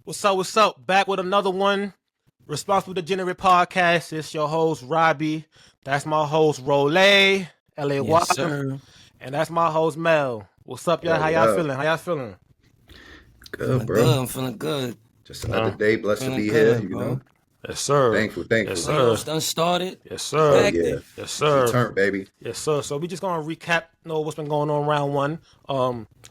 What's up? What's up? Back with another one. Responsible Degenerate podcast. It's your host, Robby. That's my host, Rollie, LA Yes, sir. and that's my host, Mel. What's up, y'all? Yo, How what y'all up? feeling? How y'all feeling? Good, Feeling bro. good. I'm feeling good. Just another day. Blessed to Feeling be good, here, you bro. know. Yes, sir. Thankful. Yes, sir. Playoffs done started. Yes, Oh, sir. Back yeah. there. Yes, sir. Turn, baby. Yes, sir. So we just gonna recap, what's been going on round one. I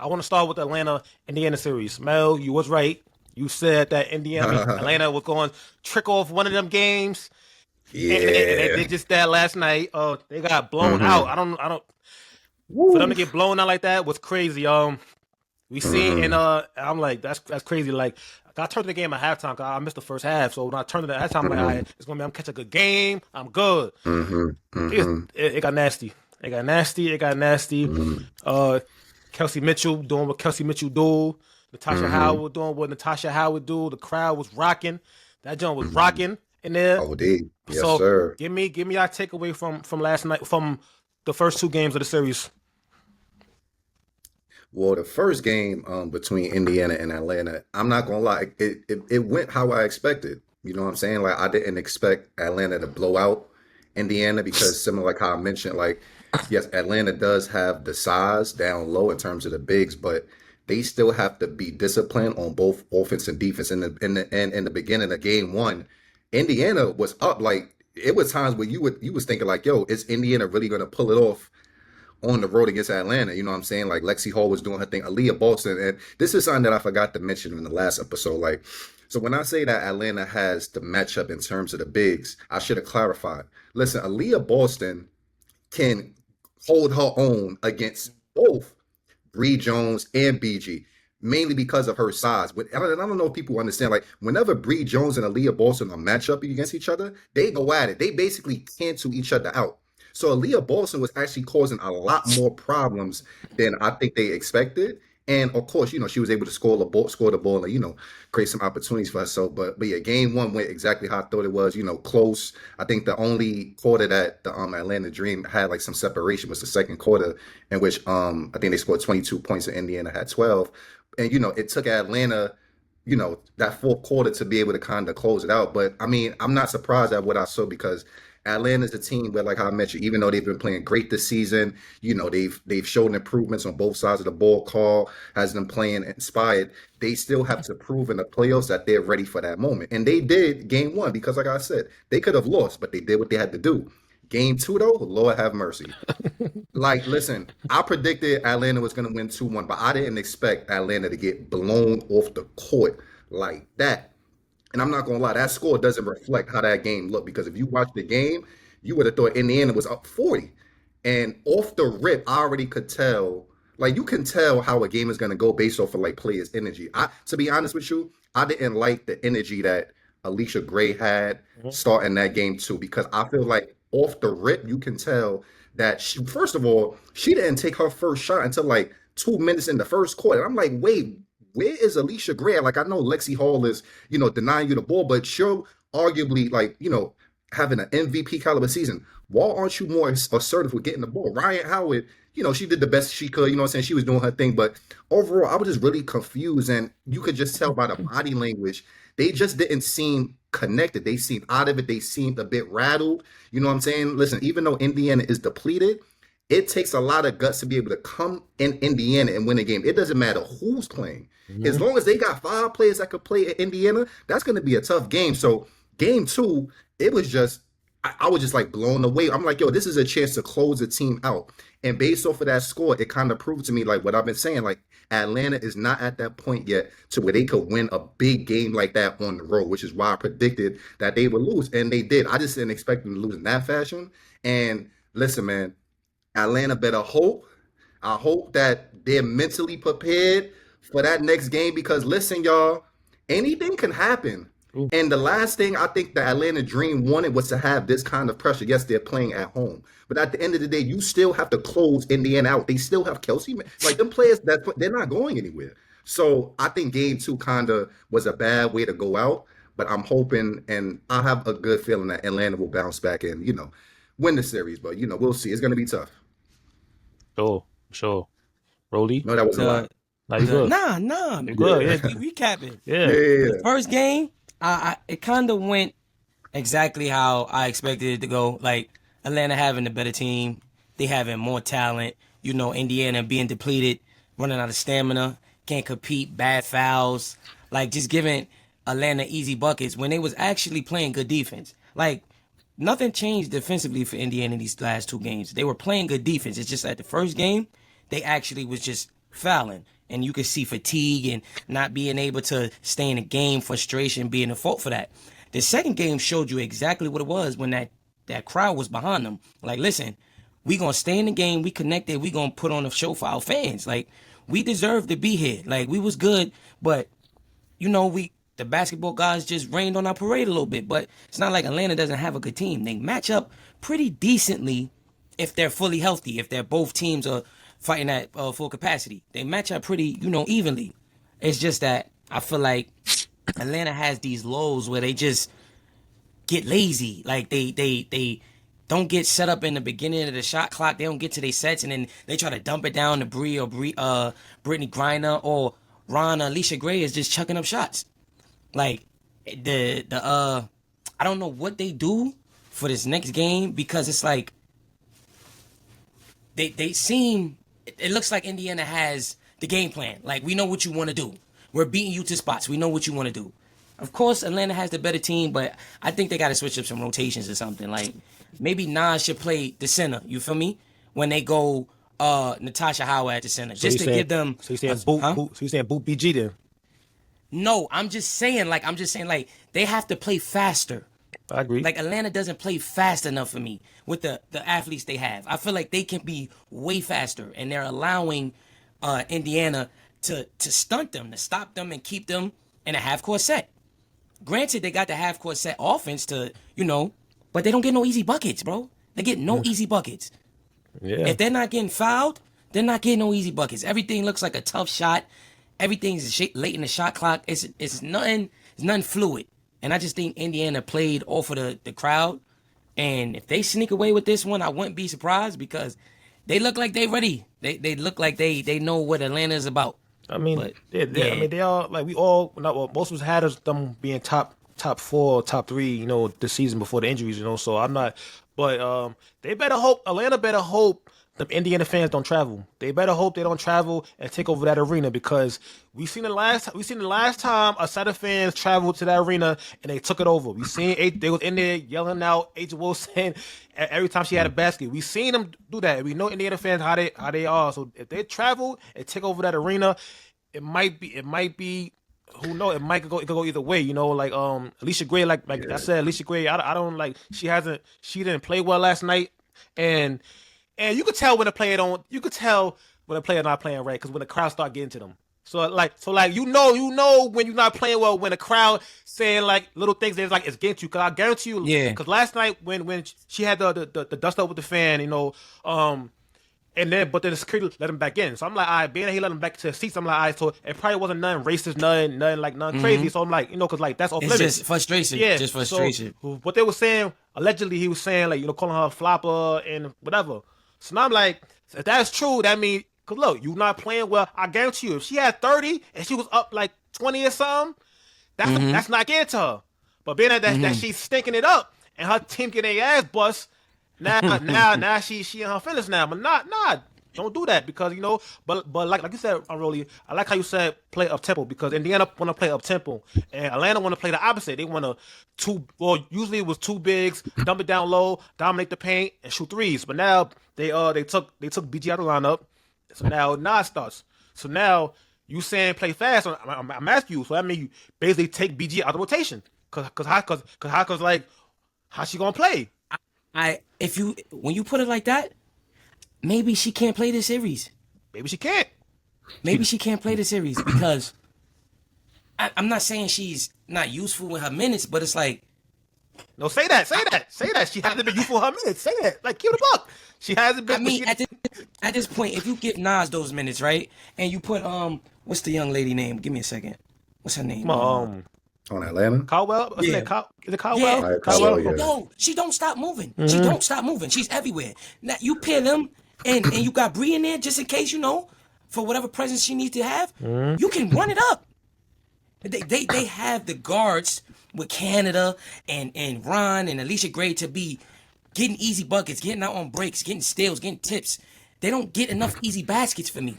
want to start with the Atlanta-Indiana series. Mel, you was right. You said that Atlanta was going to trick off one of them games. Yeah. And they did just that last night. They got blown Mhm. out. I don't. For them to get blown out like that was crazy. We seen and I'm like, that's crazy. Like, I turned the game at halftime. 'Cause I missed the first half, so when I turned it at halftime, I'm like, all right, it's gonna be. I'm catch a good game. I'm good. It got nasty. It got nasty. Kelsey Mitchell doing what Kelsey Mitchell do. Natasha Howard doing what Natasha Howard do. The crowd was rocking. That joint was rocking in there. Oh, indeed. Yes, So sir. give me our takeaway from last night, from the first two games of the series. Well, the first game between Indiana and Atlanta, I'm not gonna lie, it went how I expected. You know what I'm saying? Like, I didn't expect Atlanta to blow out Indiana because similar like how I mentioned, like, yes, Atlanta does have the size down low in terms of the bigs, but they still have to be disciplined on both offense and defense. In the beginning of game one, Indiana was up. Like, it was times where you was thinking like, yo, is Indiana really gonna pull it off on the road against Atlanta? You know what I'm saying? Like, Lexi Hall was doing her thing, Aaliyah Boston, and this is something that I forgot to mention in the last episode. Like, so when I say that Atlanta has the matchup in terms of the bigs, I should have clarified. Listen, Aaliyah Boston can hold her own against both Bree Jones and BG, mainly because of her size. But I don't know if people understand, like, whenever Bree Jones and Aaliyah Boston are match up against each other, they go at it. They basically cancel each other out. So Aaliyah Boston was actually causing a lot more problems than I think they expected. And of course, she was able to score the ball, and create some opportunities for herself. But yeah, game one went exactly how I thought it was. Close. I think the only quarter that the Atlanta Dream had like some separation was the second quarter, in which I think they scored 22 points and Indiana had 12. And it took Atlanta, that fourth quarter to be able to kind of close it out. But I mean, I'm not surprised at what I saw because Atlanta's a team where, like how I mentioned, even though they've been playing great this season, they've shown improvements on both sides of the ball. Carl has them playing inspired. They still have to prove in the playoffs that they're ready for that moment. And they did game one because, like I said, they could have lost, but they did what they had to do. Game two, though, Lord have mercy. Like, listen, I predicted Atlanta was going to win 2-1, but I didn't expect Atlanta to get blown off the court like that. And I'm not going to lie, that score doesn't reflect how that game looked, because if you watch the game, you would have thought Indiana was up 40. And off the rip, I already could tell, like, you can tell how a game is going to go based off of, like, players' energy. To be honest with you, I didn't like the energy that Alicia Gray had starting that game, too, because I feel like off the rip, you can tell that, first of all, she didn't take her first shot until, like, 2 minutes in the first quarter. I'm like, wait, where is Alicia Gray? Like, I know Lexi Hall is, denying you the ball, but she'll arguably, like, having an MVP caliber season. Why aren't you more assertive with getting the ball? Ryan Howard, she did the best she could, she was doing her thing. But overall, I was just really confused. And you could just tell by the body language, they just didn't seem connected. They seemed out of it. They seemed a bit rattled. You know what I'm saying? Listen, even though Indiana is depleted, it takes a lot of guts to be able to come in Indiana and win a game. It doesn't matter who's playing. As long as they got 5 players that could play in Indiana, that's going to be a tough game. So game two, it was just, I was just like blown away. I'm like, yo, this is a chance to close the team out. And based off of that score, it kind of proved to me, like what I've been saying, like Atlanta is not at that point yet to where they could win a big game like that on the road, which is why I predicted that they would lose. And they did. I just didn't expect them to lose in that fashion. And listen, man, Atlanta better hope. I hope that they're mentally prepared for that next game, because listen, y'all, anything can happen. Ooh. And the last thing I think the Atlanta Dream wanted was to have this kind of pressure. Yes, they're playing at home, but at the end of the day, you still have to close Indiana out. They still have Kelsey. Like, them players, they're not going anywhere. So I think game two kind of was a bad way to go out, but I'm hoping, and I have a good feeling that Atlanta will bounce back and, win the series, but we'll see. It's gonna be tough. Sure. Rollie? No, that was a lot. Nah, you good. Nah. You good, yeah. Recapping. Yeah. The first game, it kind of went exactly how I expected it to go. Like, Atlanta having the better team. They having more talent. Indiana being depleted, running out of stamina, can't compete, bad fouls. Like, just giving Atlanta easy buckets when they was actually playing good defense. Like, nothing changed defensively for Indiana these last 2 games. They were playing good defense. It's just at the first game, they actually was just fouling. And you could see fatigue and not being able to stay in the game, frustration being the fault for that. The second game showed you exactly what it was when that crowd was behind them. Like, listen, we going to stay in the game. We connected. We going to put on a show for our fans. Like, we deserve to be here. Like, we was good, but, the basketball guys just rained on our parade a little bit. But it's not like Atlanta doesn't have a good team. They match up pretty decently if they're fully healthy, if both teams are fighting at full capacity. They match up pretty, evenly. It's just that I feel like Atlanta has these lows where they just get lazy. Like, they don't get set up in the beginning of the shot clock. They don't get to their sets, and then they try to dump it down to Brittany Griner or Ron or Alicia Gray is just chucking up shots. Like, I don't know what they do for this next game, because it's like they seem, it looks like Indiana has the game plan. Like, we know what you want to do. We're beating you to spots. We know what you want to do. Of course, Atlanta has the better team, but I think they got to switch up some rotations or something. Like, maybe Nas should play the center. You feel me? When they go Natasha Howard at the center, So just to saying, give them. So you saying boot? So you saying boot BG then? No, I'm just saying they have to play faster. I agree. Like, Atlanta doesn't play fast enough for me with the athletes they have. I feel like they can be way faster, and they're allowing Indiana to stunt them, to stop them and keep them in a half-court set. Granted, they got the half-court set offense to, but they don't get no easy buckets, bro. They get no easy buckets. Yeah. If they're not getting fouled, they're not getting no easy buckets. Everything looks like a tough shot. Everything's late in the shot clock. It's nothing fluid. And I just think Indiana played off of the crowd. And if they sneak away with this one, I wouldn't be surprised, because they look like they ready. They look like they know what Atlanta is about. I mean, But, I mean, they all, like, most of us had them being top 4, top 3, this season before the injuries, So I'm not, but they better hope, Atlanta better hope the Indiana fans don't travel. They better hope they don't travel and take over that arena, because we seen the last time a set of fans traveled to that arena and they took it over. We seen they was in there yelling out H. Wilson every time she had a basket. We seen them do that. We know Indiana fans how they are. So if they travel and take over that arena, it might be. Who knows? It could go either way. Like Alicia Gray, like I said, Alicia Gray. I don't like. She didn't play well last night, and you could tell when a player don't. You could tell when a player not playing right, because when the crowd start getting to them. So you know when you're not playing well, when the crowd saying like little things that's like it's getting to you. Because I guarantee you, because last night when she had the dust up with the fan, and then but then the security let him back in. So I'm like, all right, being that he let him back to the seats, I'm like, all right, so it probably wasn't nothing racist, nothing crazy. So I'm like, because like that's off limits. It's just frustration. Yeah, just frustration. So what they were saying, allegedly he was saying like calling her a flopper and whatever. So now I'm like, if that's true, that means, because look, you not playing well. I guarantee you, if she had 30 and she was up like 20 or something, that's not getting to her. But being that she's stinking it up and her team getting their ass bust, now she in her feelings now. But not, don't do that, because But like you said, Rollie, I like how you said play up tempo, because Indiana want to play up tempo and Atlanta want to play the opposite. They want to usually it was 2 bigs, dump it down low, dominate the paint, and shoot threes. But now they took BG out of the lineup, so now Nas starts. So now you saying play fast? I'm asking you. So that means you basically take BG out of the rotation, cause like how she gonna play? When you put it like that, maybe she can't play this series. Maybe she can't. Maybe she can't play the series, because I'm not saying she's not useful with her minutes, but it's like, no, say that. She hasn't been useful for her minutes. Say that. Like, keep it a buck. She hasn't been. I mean, at this point, if you give Nas those minutes, right, and you put what's the young lady name? Give me a second. What's her name? On Atlanta? Caldwell? Yeah. Is it Caldwell? Yeah. Caldwell, She, yeah. yo, she don't stop moving. She don't stop moving. She's everywhere. Now you pair them and you got Bree in there just in case, for whatever presence she needs to have. You can run it up. They have the guards with Canada and Ron and Alicia Gray to be getting easy buckets, getting out on breaks, getting steals, getting tips. They don't get enough easy baskets for me.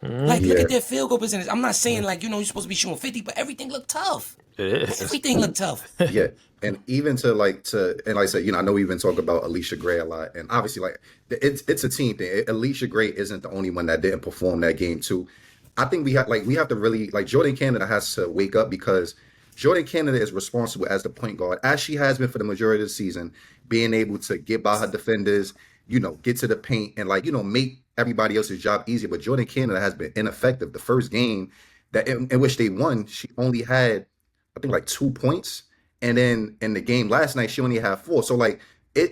Like, look at their field goal percentage. I'm not saying, like, you're supposed to be shooting 50, but everything looked tough. Everything looked tough. Yeah. And even and like I said, I know we've been talking about Alicia Gray a lot. And obviously, like, it's a team thing. Alicia Gray isn't the only one that didn't perform that game, too. I think we have to really, like, Jordan Canada has to wake up, because Jordan Canada is responsible as the point guard, as she has been for the majority of the season, being able to get by her defenders, get to the paint and, like, make everybody else's job easier. But Jordan Canada has been ineffective. The first game that in which they won, she only had, I think, like 2 points. And then in the game last night, she only had 4. So, like,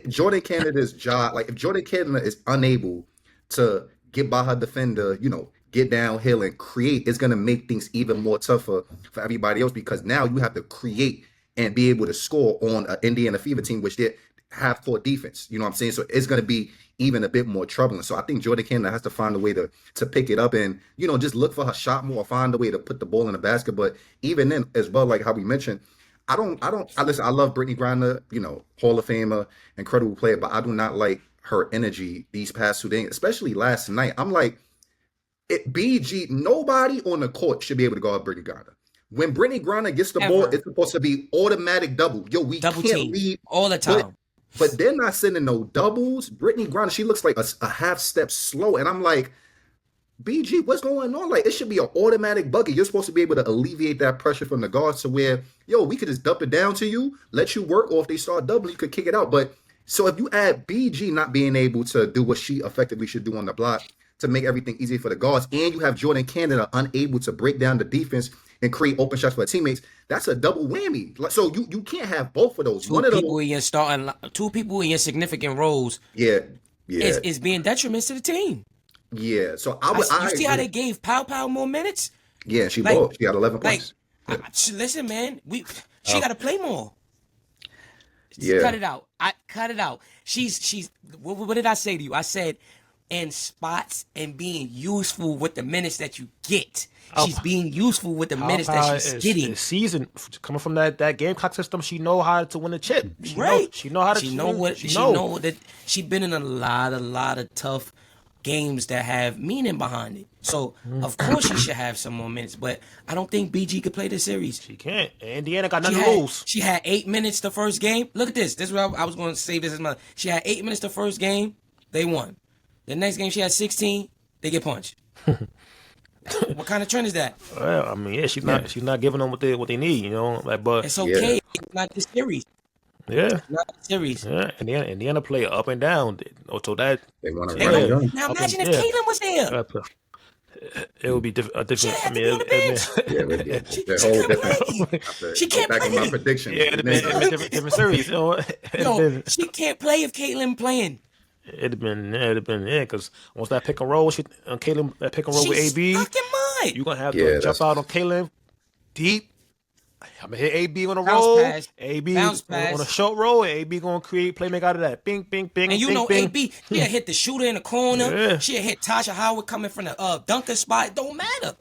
Jordan Canada's job, like, if Jordan Canada is unable to get by her defender, get downhill and create, it's going to make things even more tougher for everybody else, because now you have to create and be able to score on an Indiana Fever team, which they have poor defense. You know what I'm saying? So it's going to be even a bit more troubling. So I think Jordan Canada has to find a way to pick it up and, just look for her shot more, find a way to put the ball in the basket. But even then, as well, like how we mentioned, I listen, I love Brittany Griner, Hall of Famer, incredible player, but I do not like her energy these past 2 days, especially last night. I'm like, BG, nobody on the court should be able to guard Brittany Griner. When Brittany Griner gets the ball, it's supposed to be automatic double. Yo, we double can't team leave all the time. But they're not sending no doubles. Brittany Griner, she looks like a half step slow. And I'm like, BG, what's going on? Like, it should be an automatic bucket. You're supposed to be able to alleviate that pressure from the guards to where, we could just dump it down to you, let you work, or if they start doubling, you could kick it out. But so if you add BG not being able to do what she effectively should do on the block to make everything easy for the guards, and you have Jordan Canada unable to break down the defense and create open shots for her teammates, that's a double whammy. So you can't have both of those. Two people in your significant roles. Yeah. Is being detriments to the team. Yeah. So you see how they gave Pow more minutes? Yeah, she balled. She got 11 points. Listen, man, she got to play more. Yeah. Cut it out. Cut it out. She's. What did I say to you? I said, in spots and being useful with the minutes that you get. She's being useful with the minutes that she's getting. Season coming from that Gamecock system, she know how to win a chip. She know how to. She know that she been in a lot of tough games that have meaning behind it. So of course she should have some more minutes. But I don't think BG could play this series. She can't. Indiana got nothing to lose. She had 8 minutes the first game. Look at this. This is what I was going to say. This is She had 8 minutes the first game. They won. The next game she had 16. They get punched. What kind of trend is that? Well, I mean, she's not giving them what they need, but it's okay. It's not this series. Yeah, it's not this series. Yeah, Indiana play up and down. So that they want to run. Now imagine if Caitlin was there. It would be different. She can't play. She can't play. Back on my prediction. Yeah, it'd been different series. She can't play if Caitlin playing. It'd have been, because once that pick and roll, Caitlin, that pick and roll with AB, you're going to have to jump out on Caitlin deep. I'm going to hit AB on a roll. AB on a short roll, and AB going to create playmaker out of that. Bing, bing, bing, and bing. AB, she'll hit the shooter in the corner. Yeah. She'll hit Tasha Howard coming from the dunker spot. It don't matter.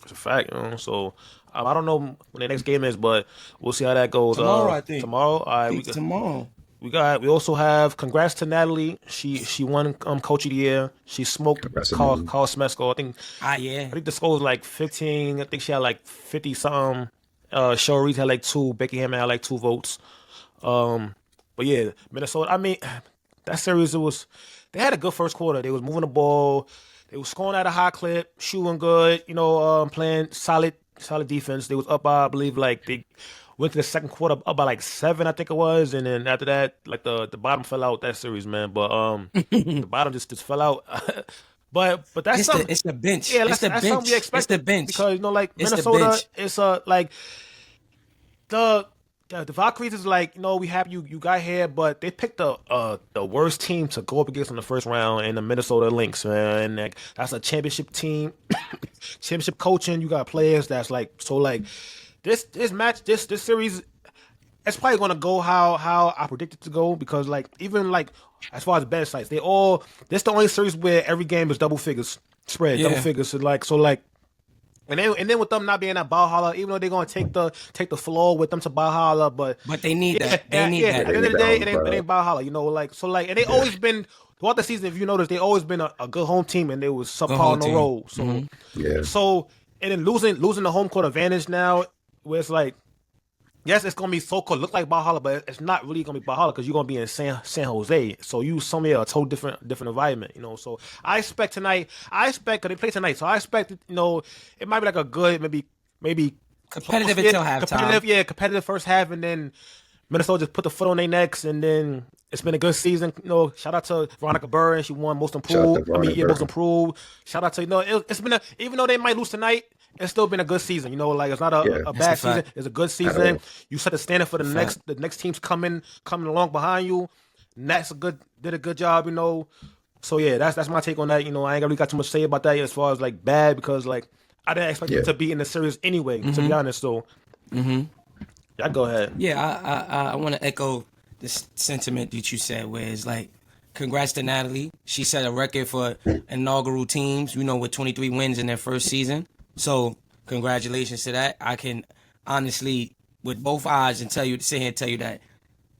It's a fact, So I don't know when the next game is, but we'll see how that goes. Tomorrow, I think. Tomorrow? All right, tomorrow. We also have congrats to Natalie. She won Coach of the Year. She smoked Carl Smesko. I think the score was like 15. I think she had like 50 something. Cheryl Reed had like 2. Becky Hammond had like 2 votes. But yeah, Minnesota. I mean, that series they had a good first quarter. They was moving the ball. They was scoring at a high clip, shooting good. Playing solid defense. They was up by, I believe, like they went to the second quarter up by like 7, I think it was, and then after that, like the bottom fell out that series, man. But the bottom just fell out. but that's something. It's the bench. Yeah, that's something we expect. It's the bench because Minnesota, it's like the Valkyries is like we have you got here, but they picked the worst team to go up against in the first round in the Minnesota Lynx, man. And that's a championship team, championship coaching. You got players that's like this series, it's probably gonna go how I predicted to go because like even like as far as bet sites, this the only series where every game is double figures spread, double figures. So and then with them not being at Valhalla, even though they're gonna take the floor with them to Valhalla, but they need that. They need that. At the end of the day, it ain't Valhalla, you know. And they always been throughout the season. If you notice, they always been a good home team, and they was subpar on the road. So so and then losing the home court advantage now, where it's like. Yes, it's gonna be so-called look like Valhalla, but it's not really gonna be Valhalla because you're gonna be in San Jose. So you somewhere a total different environment, you know. So I expect tonight. Because they play tonight, so I expect it might be like a good maybe competitive until halftime. Competitive first half, and then Minnesota just put the foot on their necks, and then it's been a good season. You know, shout out to Veronica Burr, and she won most improved. Most improved. Shout out to it's been even though they might lose tonight. It's still been a good season, you know. Like it's not a bad season. It's a good season. You set the standard for the next teams coming along behind you. Nats did a good job, you know. So yeah, that's my take on that. You know, I ain't really got too much to say about that as far as like bad because like I didn't expect it to be in the series anyway. To be honest, so yeah, go ahead. Yeah, I want to echo this sentiment that you said, where it's like, congrats to Natalie. She set a record for inaugural teams, you know, with 23 wins in their first season. So congratulations to that. I can honestly, with both eyes, sit here and tell you that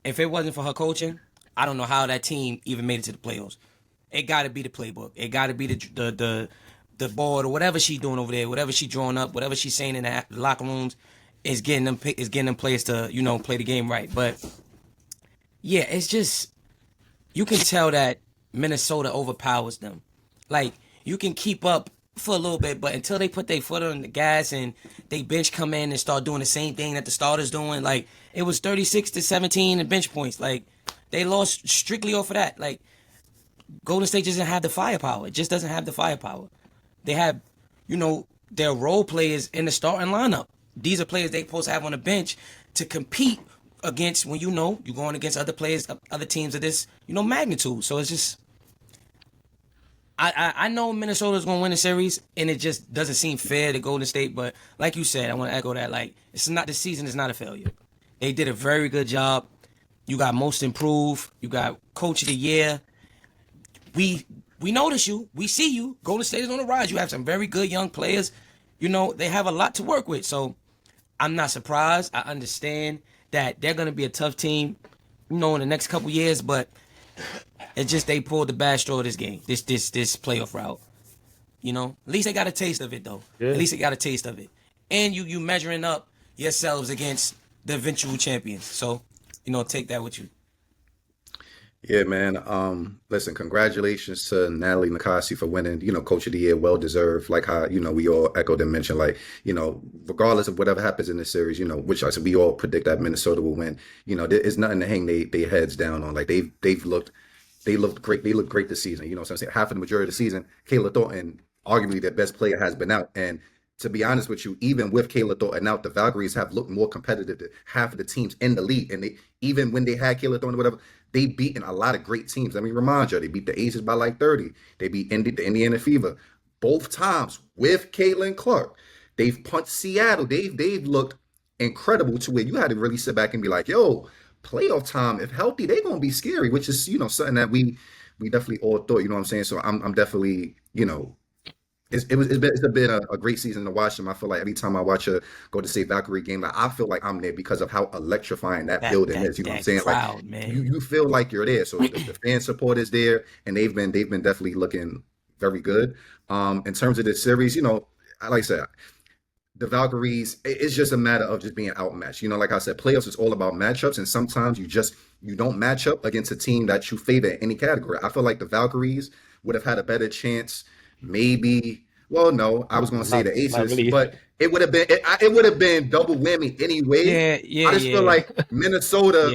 if it wasn't for her coaching, I don't know how that team even made it to the playoffs. It got to be the playbook. It got to be the board or whatever she's doing over there, whatever she's drawing up, whatever she's saying in the locker rooms is getting them players to play the game right. But yeah, it's just you can tell that Minnesota overpowers them. Like you can keep up for a little bit, but until they put their foot on the gas and they bench come in and start doing the same thing that the starters doing, like it was 36-17 in bench points. Like they lost strictly off of that. Like Golden State doesn't have the firepower. It just doesn't have the firepower. They have, their role players in the starting lineup. These are players they supposed to have on the bench to compete against when you're going against other players, other teams of this, magnitude. So it's just. I know Minnesota's going to win the series, and it just doesn't seem fair to Golden State. But like you said, I want to echo that. Like, this season is not a failure. They did a very good job. You got most improved. You got coach of the year. We notice you. We see you. Golden State is on the rise. You have some very good young players. They have a lot to work with. So I'm not surprised. I understand that they're going to be a tough team, in the next couple years. But it's just they pulled the bad straw of this game, this playoff route. At least they got a taste of it, though. Yeah. At least they got a taste of it. And you measuring up yourselves against the eventual champions. So, take that with you. Yeah, man. Listen, congratulations to Natalie Nakasi for winning, Coach of the Year, well deserved. Like how, we all echoed and mentioned, like, regardless of whatever happens in this series, which I said we all predict that Minnesota will win. There is nothing to hang their heads down on. Like they looked great. They looked great this season. So I'm saying half of the majority of the season, Kayla Thornton, arguably their best player, has been out. And to be honest with you, even with Kayla Thornton out, the Valkyries have looked more competitive than half of the teams in the league. And even when they had Kayla Thornton or whatever, they beaten a lot of great teams. Let me remind you, they beat the Aces by like 30. They beat the Indiana Fever both times with Caitlin Clark. They've punched Seattle. They've looked incredible to where you had to really sit back and be like, yo, playoff time, if healthy, they're gonna be scary, which is something that we definitely all thought. You know what I'm saying? So I'm definitely It's been a great season to watch them. I feel like every time I watch a Golden State Valkyrie game, like I feel like I'm there because of how electrifying that building is. You know what I'm saying? Crowd, like man. You feel like you're there. So the fan support is there, and they've been definitely looking very good. In terms of this series, like I said, the Valkyries, it's just a matter of just being outmatched. Like I said, playoffs is all about matchups, and sometimes you don't match up against a team that you favor in any category. I feel like the Valkyries would have had a better chance. Maybe, well, no, I was going to say the Aces, really. But it would have been double whammy anyway. Yeah. I just feel like Minnesota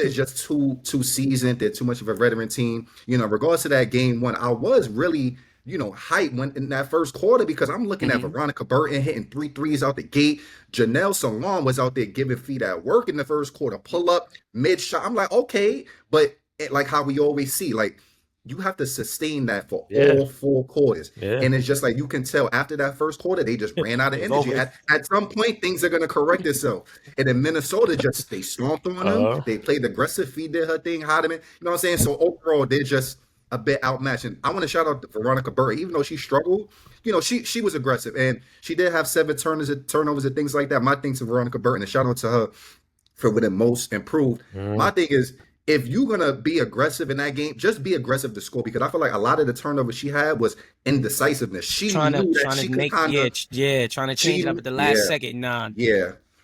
is just too seasoned. They're too much of a veteran team. Regardless to that game one, I was really, hyped when in that first quarter because I'm looking at Veronica Burton hitting 3 threes out the gate. Janelle Salon was out there giving feet at work in the first quarter, pull up, mid shot. I'm like, okay, but like how we always see, like, you have to sustain that for Yeah. all 4 quarters. Yeah. And it's just like you can tell after that first quarter, they just ran out of It's energy. over. At some point, things are going to correct itself. And then Minnesota they stomped on them. They played aggressive. Fee did her thing, Hardiman. You know what I'm saying? So overall, they're just a bit outmatched. And I want to shout out to Veronica Burr, even though she struggled. She was aggressive, and she did have 7 turnovers and things like that. My things to Veronica Burr, and a shout out to her for winning most improved. My thing is, if you're gonna be aggressive in that game, just be aggressive to score, because I feel like a lot of the turnovers she had was indecisiveness. She knew that she could kind of trying to change it up at the last second. Nah,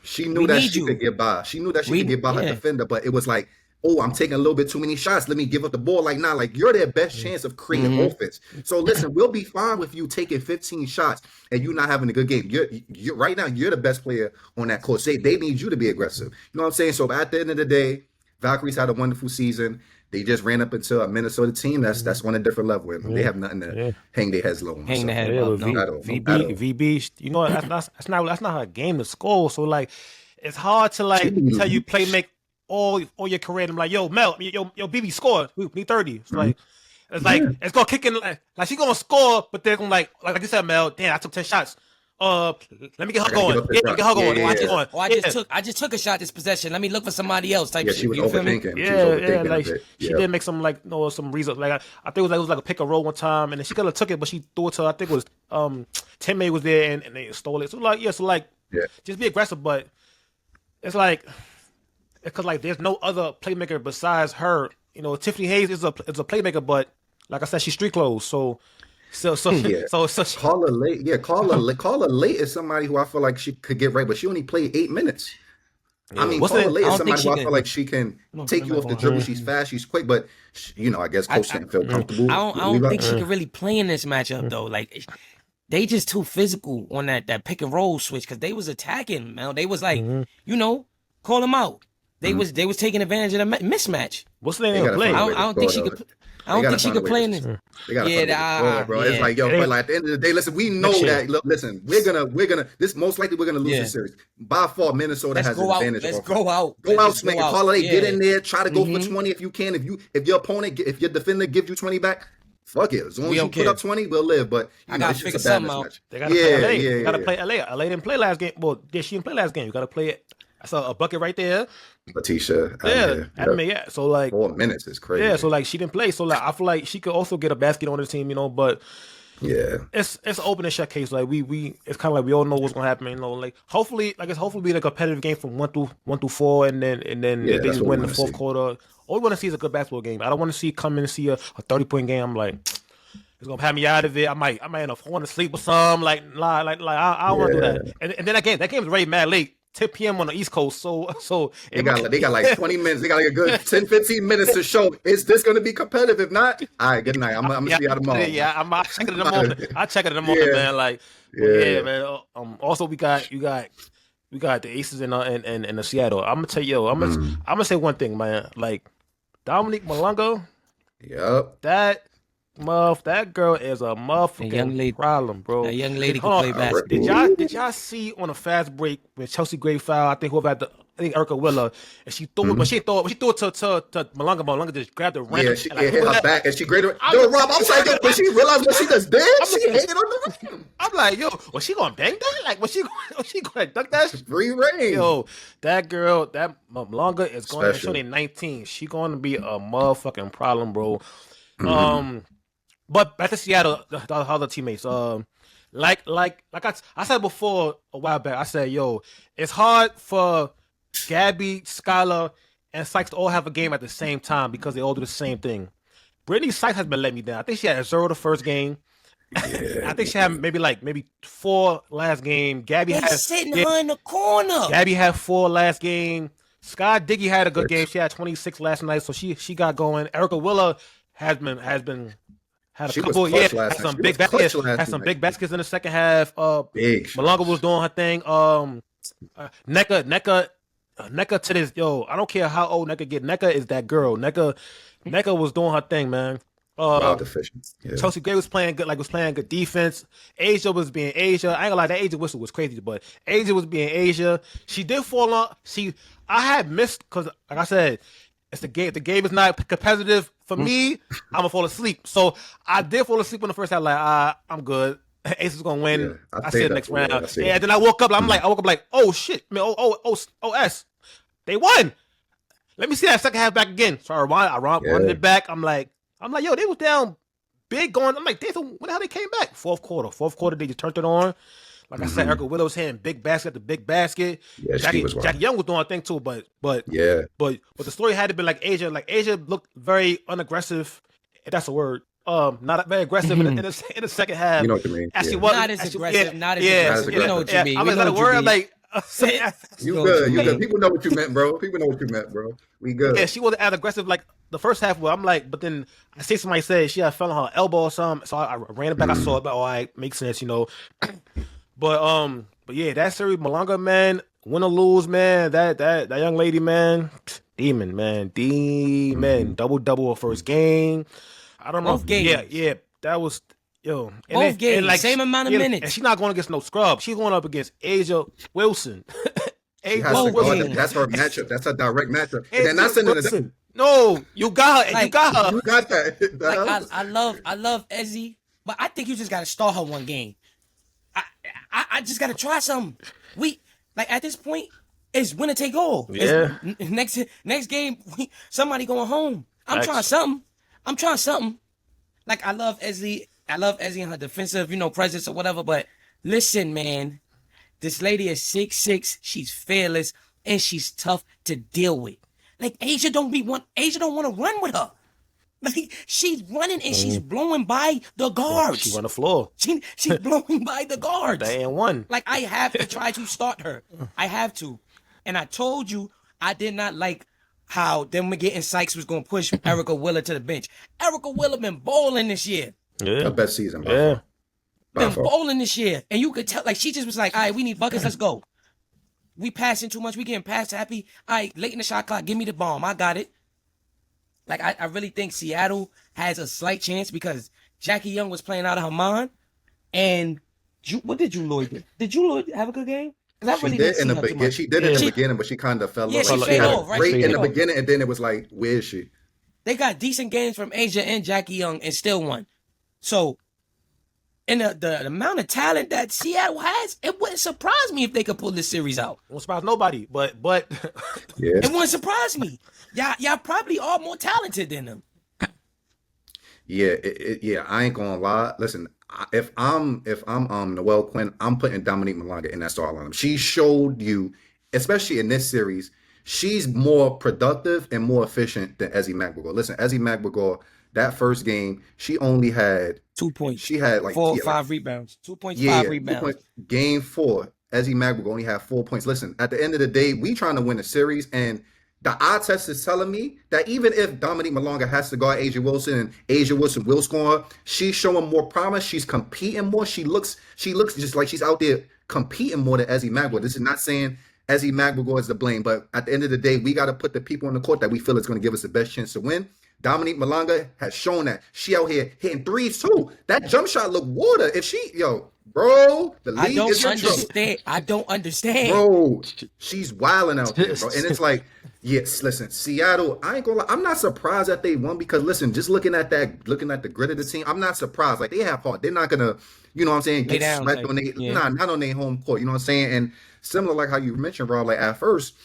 she knew that she could get by. She knew that she could get by her defender, but it was like, oh, I'm taking a little bit too many shots. Let me give up the ball. Like, nah, like you're their best chance of creating offense. So listen, we'll be fine with you taking 15 shots and you not having a good game. You're right now, you're the best player on that court. They need you to be aggressive. You know what I'm saying? So at the end of the day, Valkyries had a wonderful season. They just ran up into a Minnesota team that's on a different level. They have nothing to hang their heads low on. Hang their head up. VB, you know, that's not her game to score. So like, it's hard to like tell you make all your career. I'm like, yo, Mel, yo, BB scored. We need 30. It's like, it's gonna kick in. Like she's gonna score, but they're gonna like you said, Mel. Damn, I took 10 shots. Let me get her going. Get her going. I just took a shot this possession. Let me look for somebody else. Type yeah, shit. she was You feel me? overthinking. Like she did make some some reasons. Like I think it was like a pick and roll one time, and then she could have took it, but she threw it to I think it was Timme was there and they stole it. So just be aggressive, but it's like because like there's no other playmaker besides her. You know, Tiffany Hayes is a playmaker, but like I said, she's street clothes. So call her late. Yeah, call her late is somebody who I feel like she could get right, but she only played 8 minutes. Yeah. I mean, call her late is somebody who I feel like she can take you off the dribble. She's fast, she's quick, but I guess coach didn't feel comfortable. I don't think she could really play in this matchup though. Like they just too physical on that pick and roll switch because they was attacking, man. They was like, call them out. They was taking advantage of the mismatch. What's the name of the play? I don't think she could. I don't think she could play in this. They gotta bro. It's like, but like at the end of the day, listen, we know that. Listen, we're gonna. This most likely we're gonna lose the series by far. Minnesota has an advantage. Let's go out, Snake. Call it. Get in there. Try to go for 20 if you can. If your opponent, if your defender gives you 20 back, fuck it. As long as you put up 20, we'll live. But I gotta figure something out. They gotta play LA. You gotta play LA. LA didn't play last game. Well, she didn't play last game. You gotta play it. I saw a bucket right there. Letitia. Yeah. So like 4 minutes is crazy. Yeah, so like she didn't play. So like I feel like she could also get a basket on the team, but it's an open and shut case. Like we it's kind of like we all know what's gonna happen. Like hopefully be a competitive game from 1 through 4, and then if they win the fourth quarter. All we want to see is a good basketball game. I don't want to come in and see a 30-point game. I'm like, it's gonna have me out of it. I might end up falling asleep or something. I don't want to do that. And then that game is already mad late. 10 p.m. on the East Coast, so they got like 20 minutes. They got like a good 10-15 minutes to show is this going to be competitive? If not, all right, good night. I'm gonna see you tomorrow. Yeah, I'll check it in the moment. I'll check it in the moment, man. Like, man. Also, we got the Aces in the Seattle. I'm gonna tell you, I'm gonna say one thing, man. Like Dominique Malonga. Yep. That girl is a motherfucking problem, bro. That young lady can play basketball. Did y'all see on a fast break when Chelsea Gray foul? I think Erica Willer, and she threw it, but she threw it to Malonga. Malonga just grabbed the rim. Yeah, she hit her back, and she graded. Rob, I'm like, but she realized what she just did. She hated on the rim. I'm like, yo, was she gonna bang that? Like, was she gonna dunk that? Free reign. Yo, that girl, that Malonga is going to be 19. She going to be a motherfucking problem, bro. But back to Seattle, the other teammates. Like I said before a while back, I said, yo, it's hard for Gabby, Skylar, and Sykes to all have a game at the same time because they all do the same thing. Brittany Sykes has been letting me down. I think she had a 0 the first game. Yeah. I think she had maybe 4 last game. Gabby had sitting her in the corner. Gabby had 4 last game. Sky Diggy had a good game. She had 26 last night, so she got going. Erica Willa had a couple, had some big baskets. Had some big baskets in the second half. Malonga was doing her thing. NECA to this, yo, I don't care how old NECA get. NECA is that girl. NECA was doing her thing, man. Chelsea Gray was playing good defense. Asia was being Asia. I ain't gonna lie, that Asia whistle was crazy, but Asia was being Asia. She did fall on. I had missed because, like I said, it's the game. The game is not competitive for me, I'm gonna fall asleep. So I did fall asleep in the first half. Like, I'm good. Ace is gonna win. Yeah, I see it next round. yeah. Then I woke up. I woke up like, oh shit, man, S, they won. Let me see that second half back again. So I running it back. I'm like, yo, they was down big going. I'm like, when the hell they came back? Fourth quarter, they just turned it on. Like I said, Erica Willow's hitting big basket to big basket. Yeah, Jackie Young was doing a thing too, but the story had to be like Asia. Like Asia looked very unaggressive. If that's a word. Not very aggressive in the second half. You know what you mean? As she was not as aggressive. Not as aggressive. You know what you mean. I was like, word like. You good. People know what you meant, bro. We good. Yeah, she wasn't as aggressive like the first half. Where I'm like, but then I see somebody say she had fell on her elbow or something. So I ran it back. I saw it, but all right, makes sense, you know. But yeah, that series, Malanga, man, win or lose, man. That young lady, man, demon, double her first game. I don't know. Both games. Yeah, that was yo. Both games, like, same amount of minutes. And she's not going against no scrub. She's going up against Asia Wilson. Wilson. That's her matchup. That's a direct matchup. And they're not sending it. No, you got her. Like, you got her. You got that. Like, I love Ezzy, but I think you just got to start her one game. I just got to try something. At this point, it's winner take all. Yeah. Next game, somebody going home. I'm trying something. Like, I love Ezzy and her defensive, presence or whatever. But listen, man, this lady is 6'6". She's fearless and she's tough to deal with. Like, Asia don't want to run with her. Like, she's running and she's blowing by the guards. She's on the floor. She's blowing by the guards. They ain't won. Like, I have to try to start her. I have to. And I told you I did not like how them getting Sykes was going to push Erica Willer to the bench. Erica Willer been bowling this year. Yeah. The best season. Yeah. Been bowling this year. And you could tell, like, she just was like, all right, we need buckets, let's go. We passing too much. We getting pass happy. All right, late in the shot clock, give me the bomb. I got it. Like, I really think Seattle has a slight chance because Jackie Young was playing out of her mind. And what did Lloyd do? Did Lloyd have a good game? She did in the beginning, but she kind of fell off. Yeah, she fell off, right? Great in the beginning, and then it was like, where is she? They got decent games from Asia and Jackie Young and still won. So, and the amount of talent that Seattle has, it wouldn't surprise me if they could pull this series out. It won't surprise nobody, but yeah. It wouldn't surprise me. Y'all probably are more talented than them. Yeah, I ain't gonna lie. Listen, if I'm Noelle Quinn, I'm putting Dominique Malanga in that start lineup. She showed you, especially in this series, she's more productive and more efficient than Ezzy McBagor. Listen, Ezzy McBagor, that first game, she only had 2 points. She had like 4 or 5 rebounds. 2.5 rebounds. Game 4, Ezzy McBagor only had 4 points. Listen, at the end of the day, we trying to win a series, and the eye test is telling me that even if Dominique Malanga has to guard Asia Wilson and Asia Wilson will score, she's showing more promise. She's competing more. She looks just like she's out there competing more than Ezzy McBagor. This is not saying Ezzy McBagor is to blame, but at the end of the day, we got to put the people on the court that we feel is going to give us the best chance to win. Dominique Malanga has shown that she out here hitting threes too. That jump shot look water. If she, bro, the league is in trouble. I don't understand. Bro, she's wilding out there, bro. And it's like, yes, listen, Seattle, I ain't gonna lie, I'm not surprised that they won because listen, just looking at the grit of the team, I'm not surprised. Like, they have heart. They're not gonna, you know what I'm saying, get swept on not on their home court, you know what I'm saying? And similar like how you mentioned, Rob, like at first,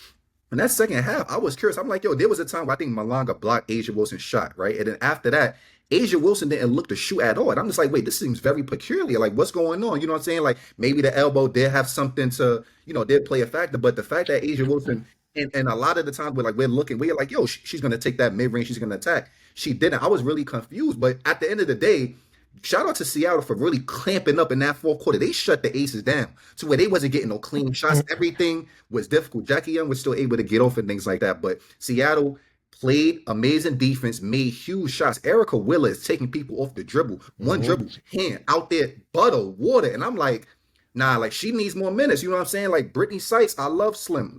in that second half, I was curious. I'm like, there was a time where I think Malanga blocked Asia Wilson's shot, right? And then after that, Asia Wilson didn't look to shoot at all. And I'm just like, wait, this seems very peculiar. Like, what's going on? You know what I'm saying? Like, maybe the elbow did have something to, did play a factor. But the fact that Asia Wilson, and a lot of the times we're like, yo, she's going to take that mid-range, she's going to attack. She didn't. I was really confused. But at the end of the day, shout out to Seattle for really clamping up in that fourth quarter. They shut the Aces down to where they wasn't getting no clean shots. Everything was difficult. Jackie Young was still able to get off and things like that. But Seattle played amazing defense, made huge shots. Erica Willer is taking people off the dribble. One dribble, hand out there, butter, water. And I'm like, nah, like she needs more minutes. You know what I'm saying? Like Brittany Sykes, I love Slim.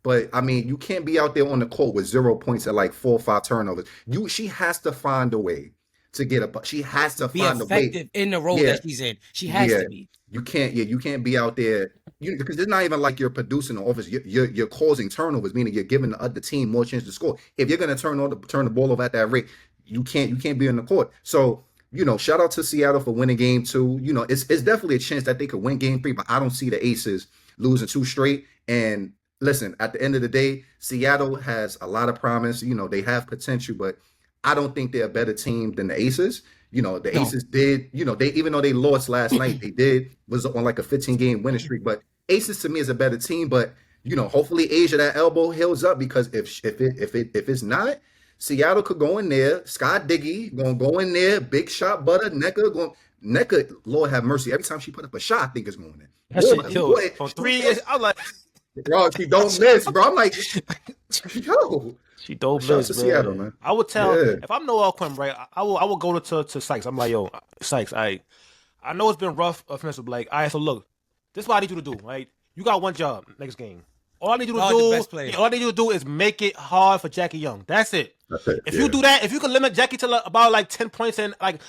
But I mean, you can't be out there on the court with 0 points and like 4 or 5 turnovers. She has to find a way to get a. She has to Be find a way. effective in the role Yeah, that she's in. She has yeah. to be. You can't be out there. Because it's not even like you're producing the offense. You're causing turnovers, meaning you're giving the other team more chance to score. If you're going to turn the ball over at that rate, you can't be in the court. So shout out to Seattle for winning game 2. It's definitely a chance that they could win game 3, but I don't see the Aces losing 2 straight. And listen, at the end of the day, Seattle has a lot of promise. They have potential, but I don't think they're a better team than the Aces. The Aces did, they, even though they lost last night, was on like a 15-game winning streak. But Aces to me is a better team. But hopefully Asia, that elbow heals up, because if it's not, Seattle could go in there. Scott Diggy gonna go in there. Big shot butter. Nneka, Lord have mercy. Every time she put up a shot, I think it's going in. That shit, yo, on 3 years, I'm like, bro, she don't miss, bro. I'm like, yo. She don't Shout out miss, to bro. Seattle, man. I would tell, Yeah. if I'm Noel Quinn, right, I will go to Sykes. I'm like, yo, Sykes, I know it's been rough offensive, like, all right, so look, this is what I need you to do, right? You got one job next game. All I need you to do is make it hard for Jackie Young. That's it. If you do that, if you can limit Jackie to about like 10 points, and like,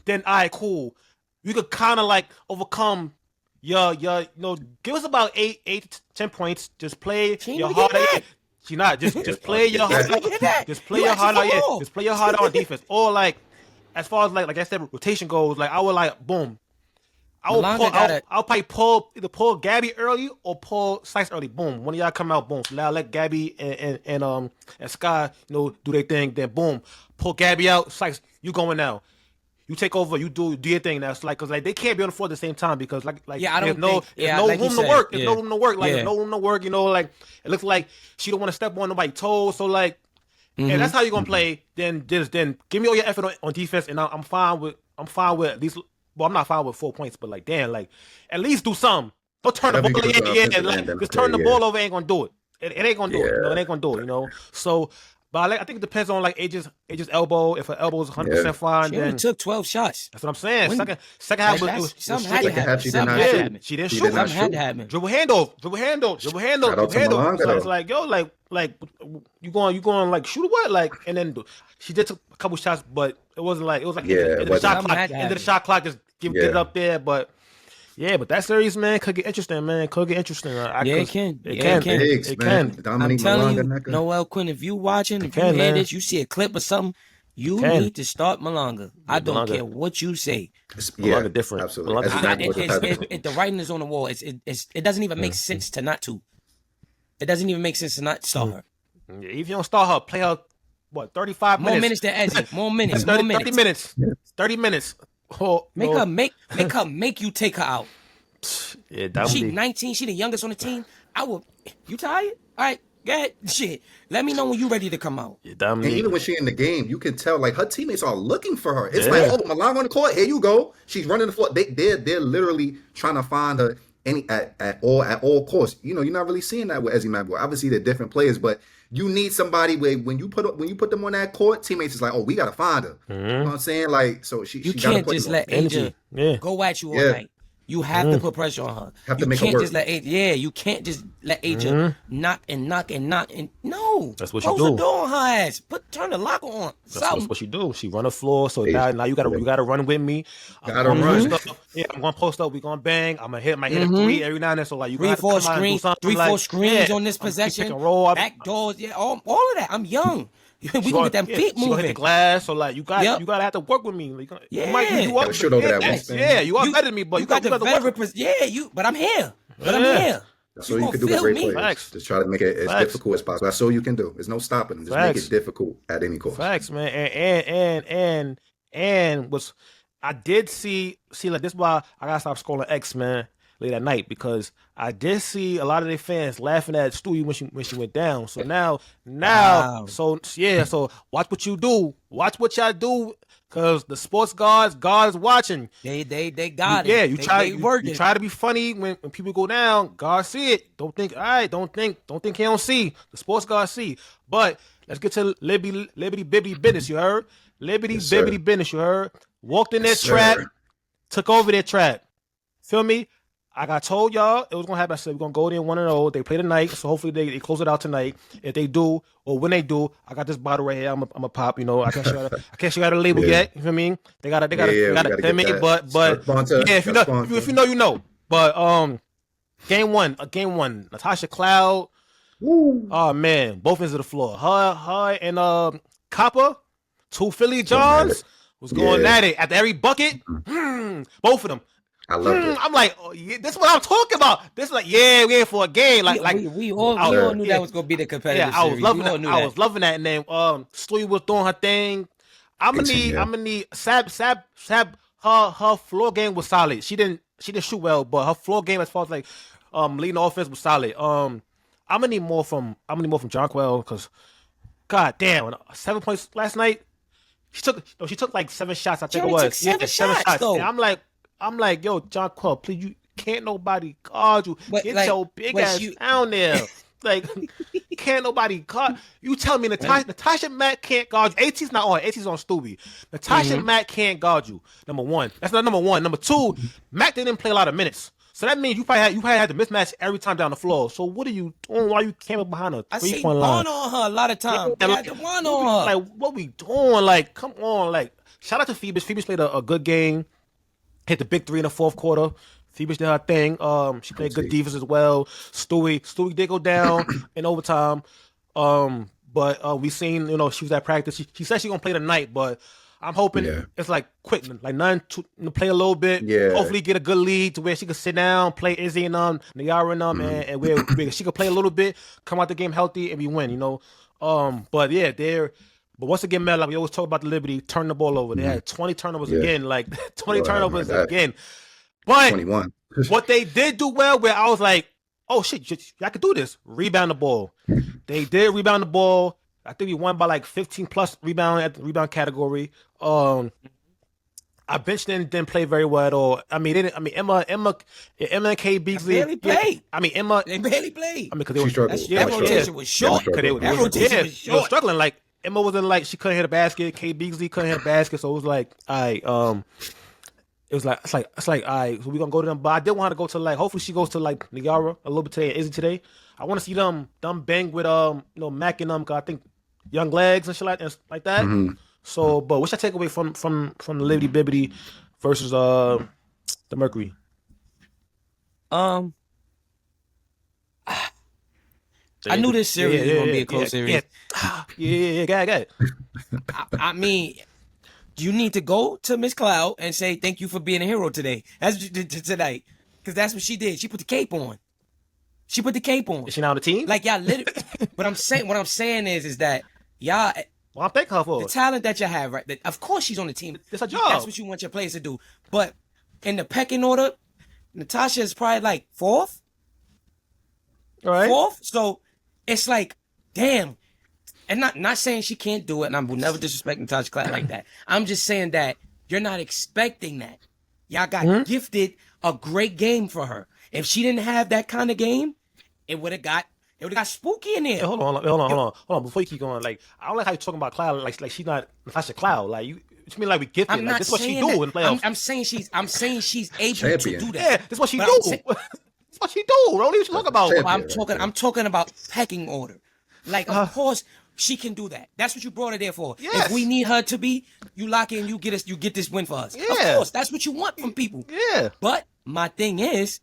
then all right, cool. You could kind of like overcome your give us about 8 to 10 points. Just play your heart out. She not just play your heart out. Just play your heart out. Yeah, just play your heart out on defense. Or like, as far as like I said, rotation goes, like I would like boom. I'll probably either pull Gabby early or pull Sykes early. Boom. One of y'all come out. Boom. Now let Gabby and Sky do their thing. Then boom, pull Gabby out. Sykes, you going now. You take over. You do your thing. That's like, cause like they can't be on the floor at the same time, because like there's no room to work. There's no room to work. Like there's no room to work. Like it looks like she don't want to step on nobody's toes. So like, and that's how you're gonna play. Then give me all your effort on defense, and I'm fine with at least. Well, I'm not fine with 4 points, but like, damn, like, at least do something. Don't turn the ball over. Like, just turn the ball over. Ain't gonna do it. It ain't gonna do it. It ain't gonna do it. So, but I think it depends on like Aja's elbow. If her elbow is 100% fine, she then only took 12 shots. That's what I'm saying. Second half was something had to happen. She didn't shoot. Something had to happen. Dribble handle. So it's like, yo, like you going like shoot or what? Like, and then she did take a couple shots, but it was like end of the shot clock, just get it up there. But but that series, man, could get interesting, man. It can. It can. I'm telling you, Noel Quinn, if you watching, if you hear this, you see a clip or something, you need to start Malanga. I don't care what you say. Malanga different. Absolutely. The writing is on the wall. It doesn't even make sense to not to. It doesn't even make sense to not start her. Yeah, if you don't start her, play her, 35 minutes? More minutes than Ezzy. More minutes. 30 minutes. 30 minutes. Oh, make her make you take her out. Yeah, she 19. She the youngest on the team. You tired? All right, go ahead. Shit. Let me know when you ready to come out. Yeah, and even when she in the game, you can tell like her teammates are looking for her. It's like, oh, Malanga on the court. Here you go. She's running the floor. They're literally trying to find her at all costs. You're not really seeing that with Ezzy Madboy. Obviously, they're different players, but you need somebody where when you put them on that court, teammates is like, oh, we gotta find her. You know what I'm saying? Like, so she can't just let Aja go at you all night. You have to put pressure on her. You can't just let Aja. You can't just let Aja knock. No, that's what she do. Close the door on her ass. Turn the locker on. That's what she do. She run the floor. So now you gotta run with me. I'm gonna post up. We gonna bang. I'm gonna hit a 3 every now and then. So like you got 4 screens on this possession. Pick and roll. Back doors. Yeah, all of that. I'm young. We gonna get them feet moving. She gonna hit the glass, so like you gotta have to work with me. Like, you are better than me, but you got the veteran. But I'm here. That's all you can do with great players. Just try to make it as difficult as possible. That's all you can do. There's no stopping them. Just make it difficult at any cost. Facts, man. And was I did see like this is why I gotta stop scrolling X, man, late at night, because I did see a lot of their fans laughing at Stewie when she went down. So now, wow. So watch what you do. Watch what y'all do, because the sports guards watching. They got it. Yeah, you try to be funny when people go down. Guards see it. Don't think he don't see. The sports guards see. But let's get to Liberty Bibbity business. You heard? Liberty Bibbity business. You heard? Walked in their trap, took over their trap. Feel me? I got told y'all it was gonna happen. I said we're gonna go there 1-0. They play tonight, so hopefully they close it out tonight. If they do, or when they do, I got this bottle right here. I'm a pop. You know, I can't show you the label yet. You know what I mean? They gotta. We gotta get that. But Sponsor, yeah, if you know, you know. But game one, Natasha Cloud. Woo. Oh man, both ends of the floor. Her and Copper, two Philly Johns was going at it after every bucket. Both of them. I love it. I'm like, oh, yeah, this is what I'm talking about. This is like, yeah, we in for a game. We all knew that was gonna be the competitive. Yeah, I was loving that. I was loving that. And then Stewie was doing her thing. I'm gonna need Sab. Her floor game was solid. She didn't shoot well, but her floor game as far as like leading the offense was solid. I'm gonna need more from Jonquel because, god damn, 7 points last night. She took like 7 shots. I think it was. Took seven shots. Though. And I'm like, yo, Jonquel, please, you can't nobody guard you. Get your big ass down there. Like, can't nobody guard you. Tell me Natasha Mack can't guard you. AT's not on. AT's on Stewie. Natasha Mack can't guard you. Number one. That's not number one. Number two, Mack didn't play a lot of minutes. So that means you probably had to mismatch every time down the floor. So what are you doing while you came up behind a 3-point line? I see one on her a lot of times. One on her. Like, what we doing? Like, come on. Like, shout out to Phoebus. Phoebus played a good game. Hit the big 3 in the fourth quarter. Phoebus did her thing. She played good defense as well. Stewie did go down in overtime. But we seen, you know, she was at practice. She said she's gonna play tonight, but I'm hoping it's like quick, like nothing to play a little bit. Yeah. Hopefully get a good lead to where she can sit down, play Izzy and Niara and where she could play a little bit, come out the game healthy, and we win. You know. But yeah, But once again, Mel, like we always talk about the Liberty, turn the ball over. They had 20 turnovers again, like 20 turnovers again. But 21. What they did do well, where I was like, oh shit, I could do this. Rebound the ball. They did rebound the ball. I think we won by like 15 plus rebound at the rebound category. Our bench didn't play very well at all. Emma and K Beasley barely played. Emma they barely played. Because she struggled. That rotation was short. They were struggling. Like Emma wasn't like she couldn't hit a basket. K Beasley couldn't hit a basket. So it was like, it's like, all right, so we're gonna go to them. But I did want her to go to like, hopefully she goes to like Niagara a little bit today and Izzy today. I want to see them bang with Mac and cause I think young legs and shit like that. Mm-hmm. So, but what's your takeaway from the Liberty Bibbity versus the Mercury? I knew this series was gonna be a close series. Yeah, got it. I mean, you need to go to Miss Cloud and say thank you for being a hero today. That's what you did tonight, because that's what she did. She put the cape on. Is she now on the team? Like y'all, literally. What I'm saying is that y'all. Well, I'm thanking her for the talent that you have, right? Of course, she's on the team. It's a job. That's what you want your players to do. But in the pecking order, Natasha is probably like 4th. All right. 4th. So it's like, damn. And not saying she can't do it, and I will never disrespect Natasha Cloud like that. I'm just saying that you're not expecting that. Y'all got gifted a great game for her. If she didn't have that kind of game, it would have got spooky in there. Hey, hold on. Before you keep going, like I don't like how you're talking about Cloud like she's not Natasha Cloud. Like you mean like we gifted? Like this is what she do in playoffs. I'm saying she's able to do that. Yeah, this is what she do. That's what she do. What are you talking about? I'm talking about pecking order. Like of course she can do that. That's what you brought her there for. Yes. If we need her to be, you lock in, you get this win for us. Yeah. Of course, that's what you want from people. Yeah. But my thing is,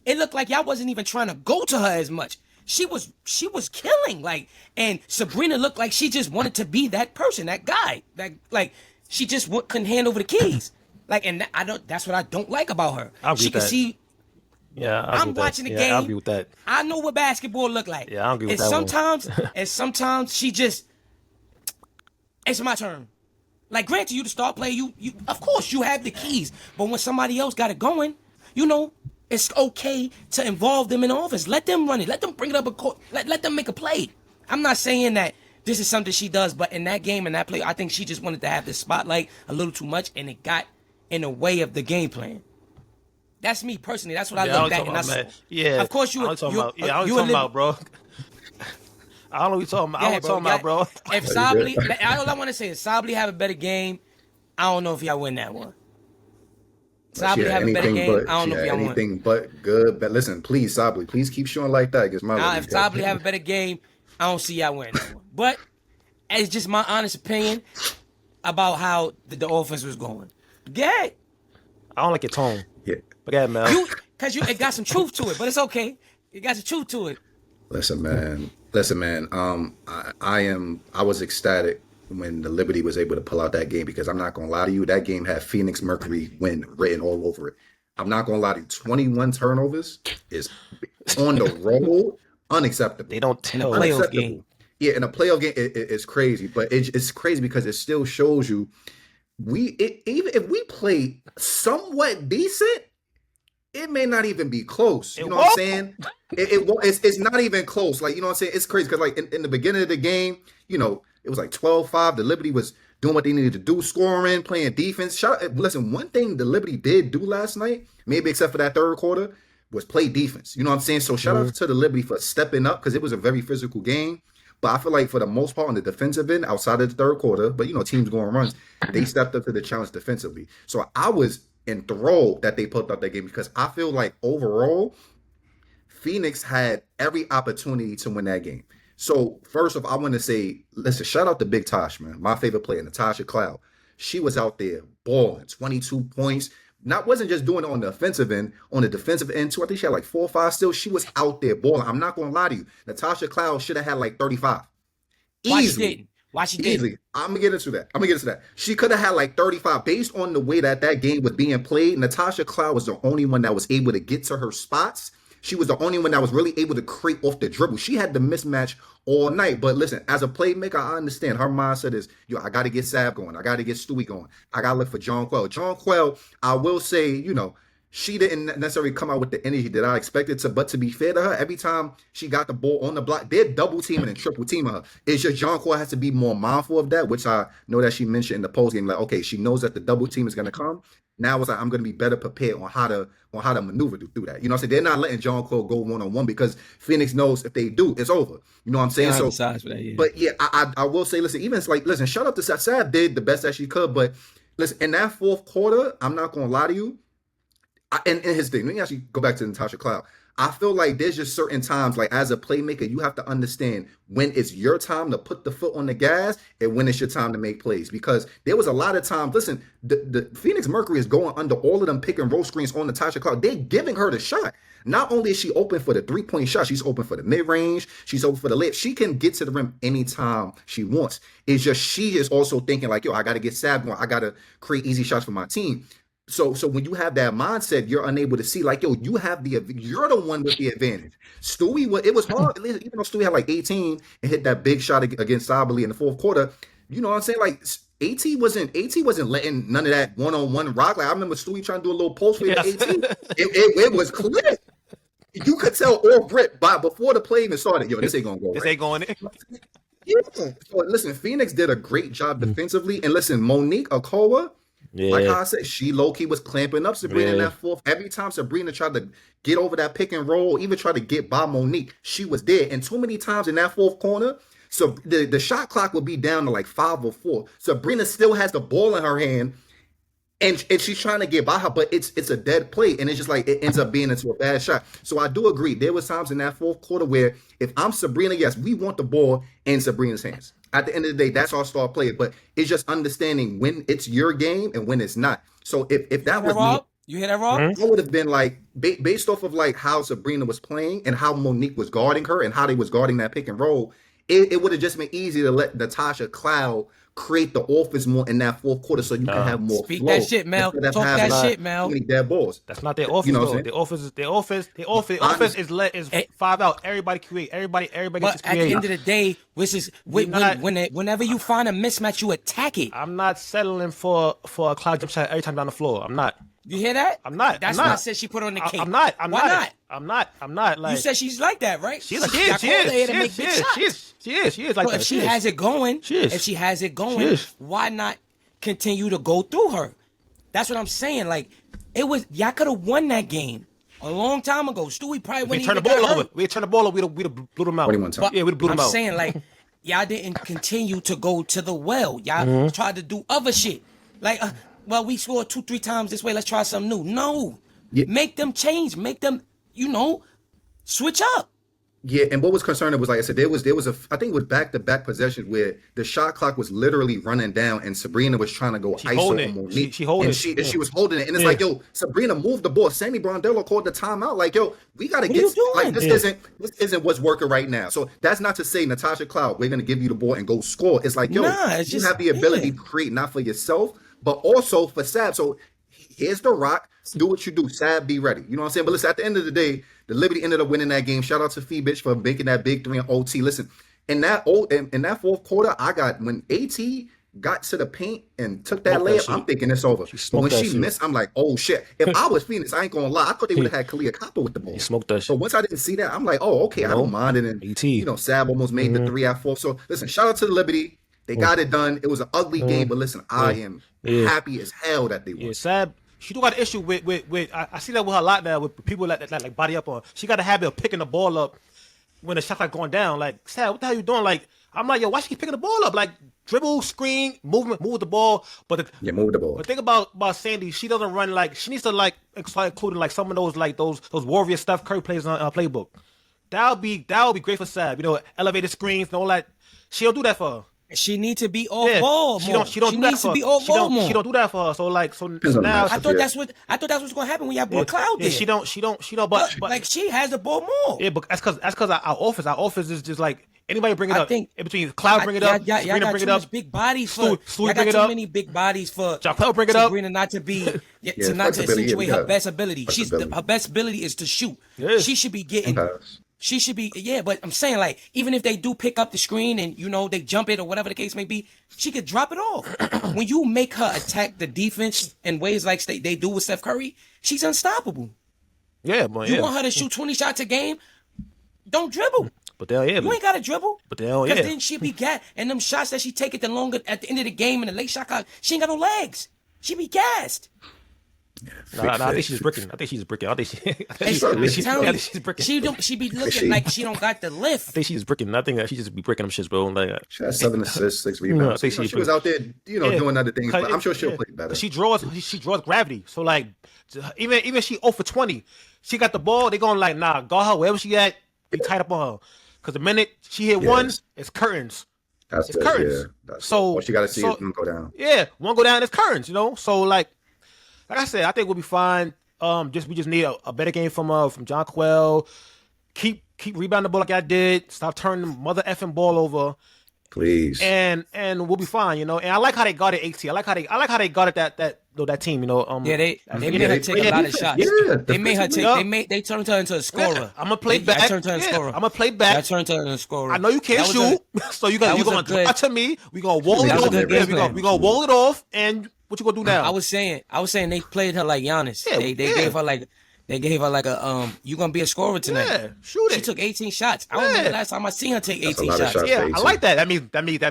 it looked like y'all wasn't even trying to go to her as much. She was killing, like, and Sabrina looked like she just wanted to be that person, that guy, that like she just couldn't hand over the keys, like, and that's what I don't like about her. She can see. Yeah, I'm watching the game. I'll agree with that. I know what basketball look like. Yeah, I'll agree with that. And sometimes she just, it's my turn. Like, granted, you the star player, you of course you have the keys, but when somebody else got it going, you know. It's okay to involve them in the offense. Let them run it. Let them bring it up a court. Let them make a play. I'm not saying that this is something she does, but in that game, in that play, I think she just wanted to have the spotlight a little too much, and it got in the way of the game plan. That's me personally. That's what I looked at, and I saw. Yeah. Of course, you. I don't know what you're talking about, bro. I don't know what you're talking about. I don't know what you're talking about, bro. If Sably, all I want to say is Sably have a better game. I don't know if y'all win that one. Sably have a better game. I don't know if y'all want. Anything but good. But listen, please, Sably, please keep showing like that against my Now, if Sably have a better game, I don't see y'all winning that one. But it's just my honest opinion about how the offense was going. Gay. I don't like your tone. Yeah. But go ahead, man. It got some truth to it, but it's okay. It got some truth to it. Listen, man. I was ecstatic when the Liberty was able to pull out that game because I'm not gonna lie to you, that game had Phoenix Mercury win written all over it. I'm not gonna lie to you, 21 turnovers is on the road unacceptable. They don't tell. In a playoff game. Yeah, in a playoff game, it's crazy, but it's crazy because it still shows you even if we play somewhat decent, it may not even be close. You know what I'm saying? It's not even close. Like, you know what I'm saying? It's crazy because like in the beginning of the game, you know, it was like 12-5. The Liberty was doing what they needed to do, scoring, playing defense. Listen, one thing the Liberty did do last night, maybe except for that third quarter, was play defense. You know what I'm saying? So shout out to the Liberty for stepping up because it was a very physical game. But I feel like for the most part on the defensive end, outside of the third quarter, but you know, teams going runs, they stepped up to the challenge defensively. So I was enthralled that they put up that game because I feel like overall, Phoenix had every opportunity to win that game. So first off, I want to say, listen, shout out to Big Tosh, man. My favorite player, Natasha Cloud. She was out there balling, 22 points. Wasn't just doing it on the offensive end, on the defensive end too. I think she had like 4 or 5 steals. She was out there balling. I'm not going to lie to you. Natasha Cloud should have had like 35. Easily. Why she didn't? Easily. I'm going to get into that. She could have had like 35 based on the way that game was being played. Natasha Cloud was the only one that was able to get to her spots. She was the only one that was really able to create off the dribble. She had the mismatch all night. But listen, as a playmaker, I understand her mindset is, I got to get Sav going. I got to get Stewie going. I got to look for John Quell. John Quell, I will say, you know, she didn't necessarily come out with the energy that I expected to. But to be fair to her, every time she got the ball on the block, they're double teaming and triple teaming her. It's just John Quell has to be more mindful of that, which I know that she mentioned in the post game. Like, okay, she knows that the double team is going to come. Now it's like I'm going to be better prepared on how to maneuver through that. You know what I'm saying? They're not letting John Quell go one-on-one because Phoenix knows if they do, it's over. You know what I'm saying? So, size for that, yeah. But yeah, I will say, listen, even it's like, listen, shout out to Sav. Sav did the best that she could, but listen, in that fourth quarter, I'm not going to lie to you. And his thing, let me actually go back to Natasha Cloud. I feel like there's just certain times, like as a playmaker, you have to understand when it's your time to put the foot on the gas and when it's your time to make plays. Because there was a lot of times, listen, the Phoenix Mercury is going under all of them pick and roll screens on Natasha Cloud. They're giving her the shot. Not only is she open for the 3-point shot, she's open for the mid-range, she's open for the layup. She can get to the rim anytime she wants. It's just she is also thinking like, I got to get Sav going. I got to create easy shots for my team. So when you have that mindset, you're unable to see like, you're the one with the advantage. Stewie, it was hard, even though Stewie had like 18 and hit that big shot against Sably in the fourth quarter. You know what I'm saying? Like AT wasn't letting none of that one-on-one rock. Like I remember Stewie trying to do a little post with AT. It was clear. You could tell all Brit before the play even started. This ain't gonna go. This ain't going in. Yeah. So listen, Phoenix did a great job defensively, and listen, Monique Okowa. Yeah. Like how I said, she low-key was clamping up Sabrina in that fourth. Every time Sabrina tried to get over that pick and roll, even tried to get by Monique, she was there. And too many times in that fourth corner, so the shot clock would be down to like 5 or 4. Sabrina still has the ball in her hand, and she's trying to get by her, but it's a dead play, and it's just like it ends up being into a bad shot. So I do agree. There was times in that fourth quarter where if I'm Sabrina, yes, we want the ball in Sabrina's hands. At the end of the day, that's our star player, but it's just understanding when it's your game and when it's not. So if that was me, you hear that, Rob? I would have been like, based off of like how Sabrina was playing and how Monique was guarding her and how they was guarding that pick and roll, it would have just been easy to let Natasha Cloud create the offense more in that fourth quarter so you can have more Speak flow. That shit, Mel. Talk that shit, Mel. Too many dead balls. That's not their offense, though. The offense is 5 out. Everybody create. Everybody gets to create. But at the end of the day, whenever you find a mismatch, you attack it. I'm not settling for a cloud jump shot every time down the floor. I'm not. You hear that? I'm not. That's why I said she put on the cake. I'm not. Why not? I'm not. Like, you said she's like that, right? She is like that. If she has it going, why not continue to go through her? That's what I'm saying. Like, y'all could have won that game a long time ago. Stewie probably wouldn't even got hurt. We turned the ball over. We'd have blew them out. Yeah, we'd have blew them out. I'm saying, like, y'all didn't continue to go to the well. Y'all tried to do other shit. Like, well, we scored 2-3 times this way. Let's try something new. No, Yeah. make them change. Make them, switch up. Yeah, and what was concerning was, like I said, there was I think it was back-to-back possessions where the shot clock was literally running down, and Sabrina was trying to go ISO on Monique. She holding and it. she was holding it, and it's like, yo, Sabrina moved the ball. Sammy Brondello called the timeout. Like, yo, we gotta What are you doing? like this isn't what's working right now. So that's not to say, Natasha Cloud, we're gonna give you the ball and go score. It's like, yo, it's you just- have the ability to create not for yourself, but also for Sab. So here's the rock. Do what you do. Sab, be ready. You know what I'm saying? But listen, at the end of the day, the Liberty ended up winning that game. Shout out to Fee Bitch for making that big 3 in OT. Listen, in that fourth quarter, when AT got to the paint and took that layup, I'm thinking it's over. But when she missed, I'm like, oh shit. If I was Phoenix, I ain't gonna lie. I thought they would have had Kalia Copper with the ball. He smoked that shit. So once I didn't see that, I'm like, oh, okay, I don't mind it. And AT. Sab almost made the 3 at 4. So listen, shout out to the Liberty. They got it done. It was an ugly game, but listen, I am happy as hell that they won. Yeah, Sab, she do got an issue with I see that with her a lot now with people that like body up on. She got a habit of picking the ball up when the shot's like going down. Like, Sab, what the hell you doing? Like, I'm like, yo, why she keep picking the ball up? Like, dribble, screen, move the ball. But move the ball. But think about Sandy. She doesn't run like, she needs to like start including like some of those like those Warrior Steph Curry plays on her playbook. That would be great for Sab. Elevated screens and all that. She don't do that for her. She need to be off ball more. She don't do needs that to be off ball more. She don't do that for her. So now I thought that's what's gonna happen when y'all brought Cloud there. She don't. But like she has the ball more. Yeah, but that's because our office is just like anybody bring it up. Think in between Cloud bring it up, y'all Sabrina got bring too it up, much big bodies for. Sui Y'all bring got it too up, many big bodies for. Jaquel bring it up. Sabrina not to be to not to accentuate her best ability. Her best ability is to shoot. Yes. She should be getting. She should be, but I'm saying, like, even if they do pick up the screen and, they jump it or whatever the case may be, she could drop it off. When you make her attack the defense in ways like they do with Steph Curry, she's unstoppable. Yeah, but you want her to shoot 20 shots a game? Don't dribble. But you ain't got to dribble. But because then she be gassed. And them shots that she take at the end of the game in the late shot clock, she ain't got no legs. She be gassed. I think she's bricking. I think she's bricking. She's bricking. She be looking like she don't got the lift. I think she's bricking. I think that she just be bricking them shits, bro. Like, she has 7 assists, 6 rebounds. I think she was out there, doing other things. But I'm sure she'll play better. She draws gravity. So like, even she 0 for 20, she got the ball. They going like, nah, guard her wherever she at. Be tight up on her. Because the minute she hit one, it's curtains. It's curtains. Yeah, so what you got to see is one go down. Yeah, one go down. It's curtains. So like I said, I think we'll be fine. We just need a better game from Jonquel. Keep rebounding the ball like I did. Stop turning the mother effing ball over. Please. And we'll be fine, And I like how they guarded AT. I like how they guarded that team, they made her take a lot of shots. Yeah, they made her take. They turned her into a scorer. Yeah, I'm gonna play back. Turned her into a scorer. I'm gonna play back. I turned her into a scorer. I know you can't shoot, so you're gonna drop to me. We gonna wall it off. We gonna wall it off, and what you gonna do now? I was saying they played her like Giannis. They gave her like. They gave her like a you gonna be a scorer tonight. Yeah, shoot it. She took 18 shots. I don't remember the last time I seen her take 18 shots. Yeah, I like that. That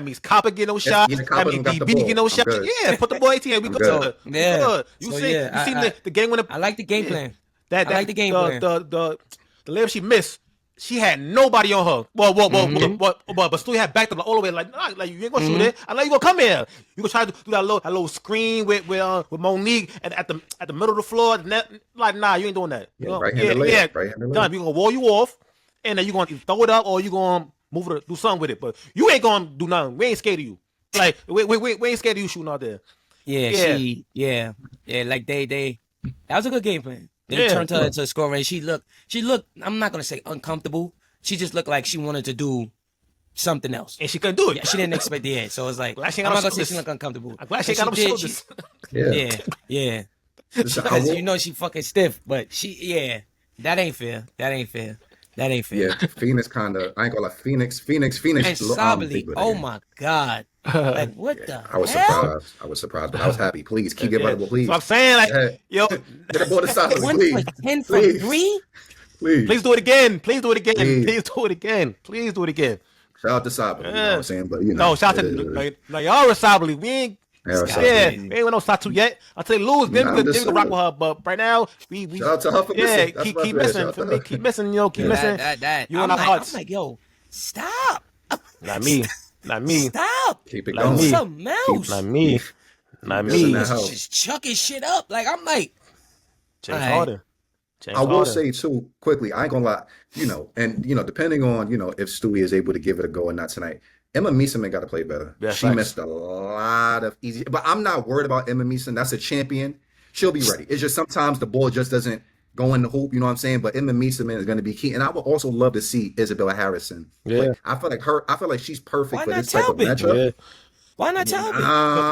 means Copper get no shots. That means DB get no shots. Yeah, put the ball 18. We good. Yeah. You seen the game when I like the game plan. I like the game plan. The layup she missed. She had nobody on her. But still had backed up all the way. Like you ain't gonna shoot it. I know you gonna come here. You gonna try to do that little screen with Monique at the middle of the floor. Like, nah, you ain't doing that. Done. We gonna wall you off, and then you gonna either throw it up or you gonna move it, do something with it. But you ain't gonna do nothing. We ain't scared of you. Like we ain't scared of you shooting out there. Yeah. Like they. That was a good game plan. They turned her into a scorer, and she looked, I'm not going to say uncomfortable. She just looked like she wanted to do something else. And she couldn't do it. Yeah, she didn't expect the end. So it's like, I'm not going to say she looked uncomfortable. I'm glad she got no shoulders. Yeah. Because she fucking stiff, but that ain't fair. Yeah, Phoenix kind of, I ain't gonna lie, Phoenix. And Sabali, oh my God. Like, what the hell? I was surprised, but I was happy. Please, keep it available, please. So I'm saying, like, yo. Get the ball to Sabali, 1 for 10 from 3? Please do it again. Please do it again. Shout out to Sabali, you know what I'm saying? But, No, shout out to, like y'all are Sabali. We ain't. We ain't with no Satu yet. Until they lose, then we can rock with her. But right now, we shout out to her for missing. Keep missing for me. Keep missing, keep missing. You in our hearts. I'm like, yo, stop. Not me. Stop. Keep it Not going. me. Something else. Not me. Not Doesn't me. that help? Just chucking shit up. Like I'm like, James All right. Harden. James I will Harden. say too quickly. I ain't gonna lie. Depending on if Stewie is able to give it a go or not tonight. Emma Meeson got to play better. Yeah, She facts. missed a lot of easy. But I'm not worried about Emma Meeson. That's a champion. She'll be ready. It's just sometimes the ball just doesn't go in the hoop. You know what I'm saying? But Emma Meeson is going to be key. And I would also love to see Isabella Harrison play. Yeah. I feel like she's perfect Why for not this type of Talbot? matchup. Yeah. why not Talbot?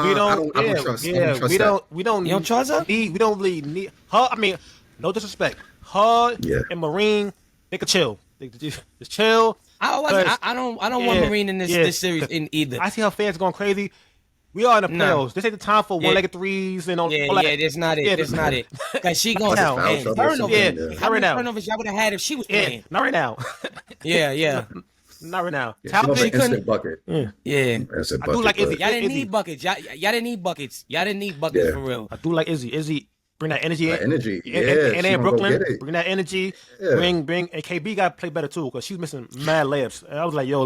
We don't. I don't trust that. We don't. You don't trust her? We don't really need her. I mean, no disrespect. Her and Marine, they could chill. They just chill. I don't want Marine in this series in either. I see her fans going crazy. We are in the playoffs. This ain't the time for one-legged threes and all. Yeah, all that. that's not it. Yeah, That's not it. Cause she going Now, foul and trouble or turnovers. something, Yeah, How right many now. turnovers y'all would have had if she was Yeah, playing? not right now. Yeah. Not right now. Yeah, Talbot, she wants an couldn't- instant bucket. Yeah. Instant I do bucket, like Izzy. but- Y'all didn't Izzy. need buckets. Y'all didn't need buckets. Y'all didn't need buckets Yeah. for real. I do like Izzy. Izzy, bring that energy. That energy, And, yeah, and she in gonna go Brooklyn, get it. bring that energy. Yeah. Bring, and KB got to play better too because she's missing mad layups. And I was like, yo,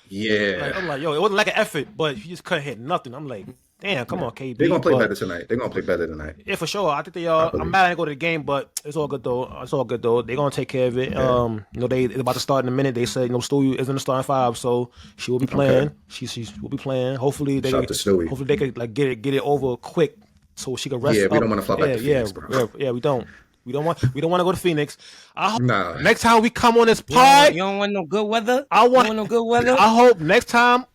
Yeah. I'm like, yo, it wasn't like an effort, but you just couldn't hit nothing. I'm like, damn, come on, KB. They're going to play But- better tonight. They're going to play better tonight. Yeah, for sure. I think they are. I'm mad I didn't go to the game, but it's all good though. They're gonna take care of it. They're about to start in a minute. They said, Stewie is in the starting five, so she will be playing. She will be playing. Hopefully Shout out to Stewie. Hopefully they could like get it over quick, so she can rest. Yeah, we up. don't wanna fly back to Phoenix, bro. Yeah, we don't. We don't want to go to Phoenix. I hope Nah. next time we come on this You pod, don't want no good weather? I You want want no good weather? I hope next time,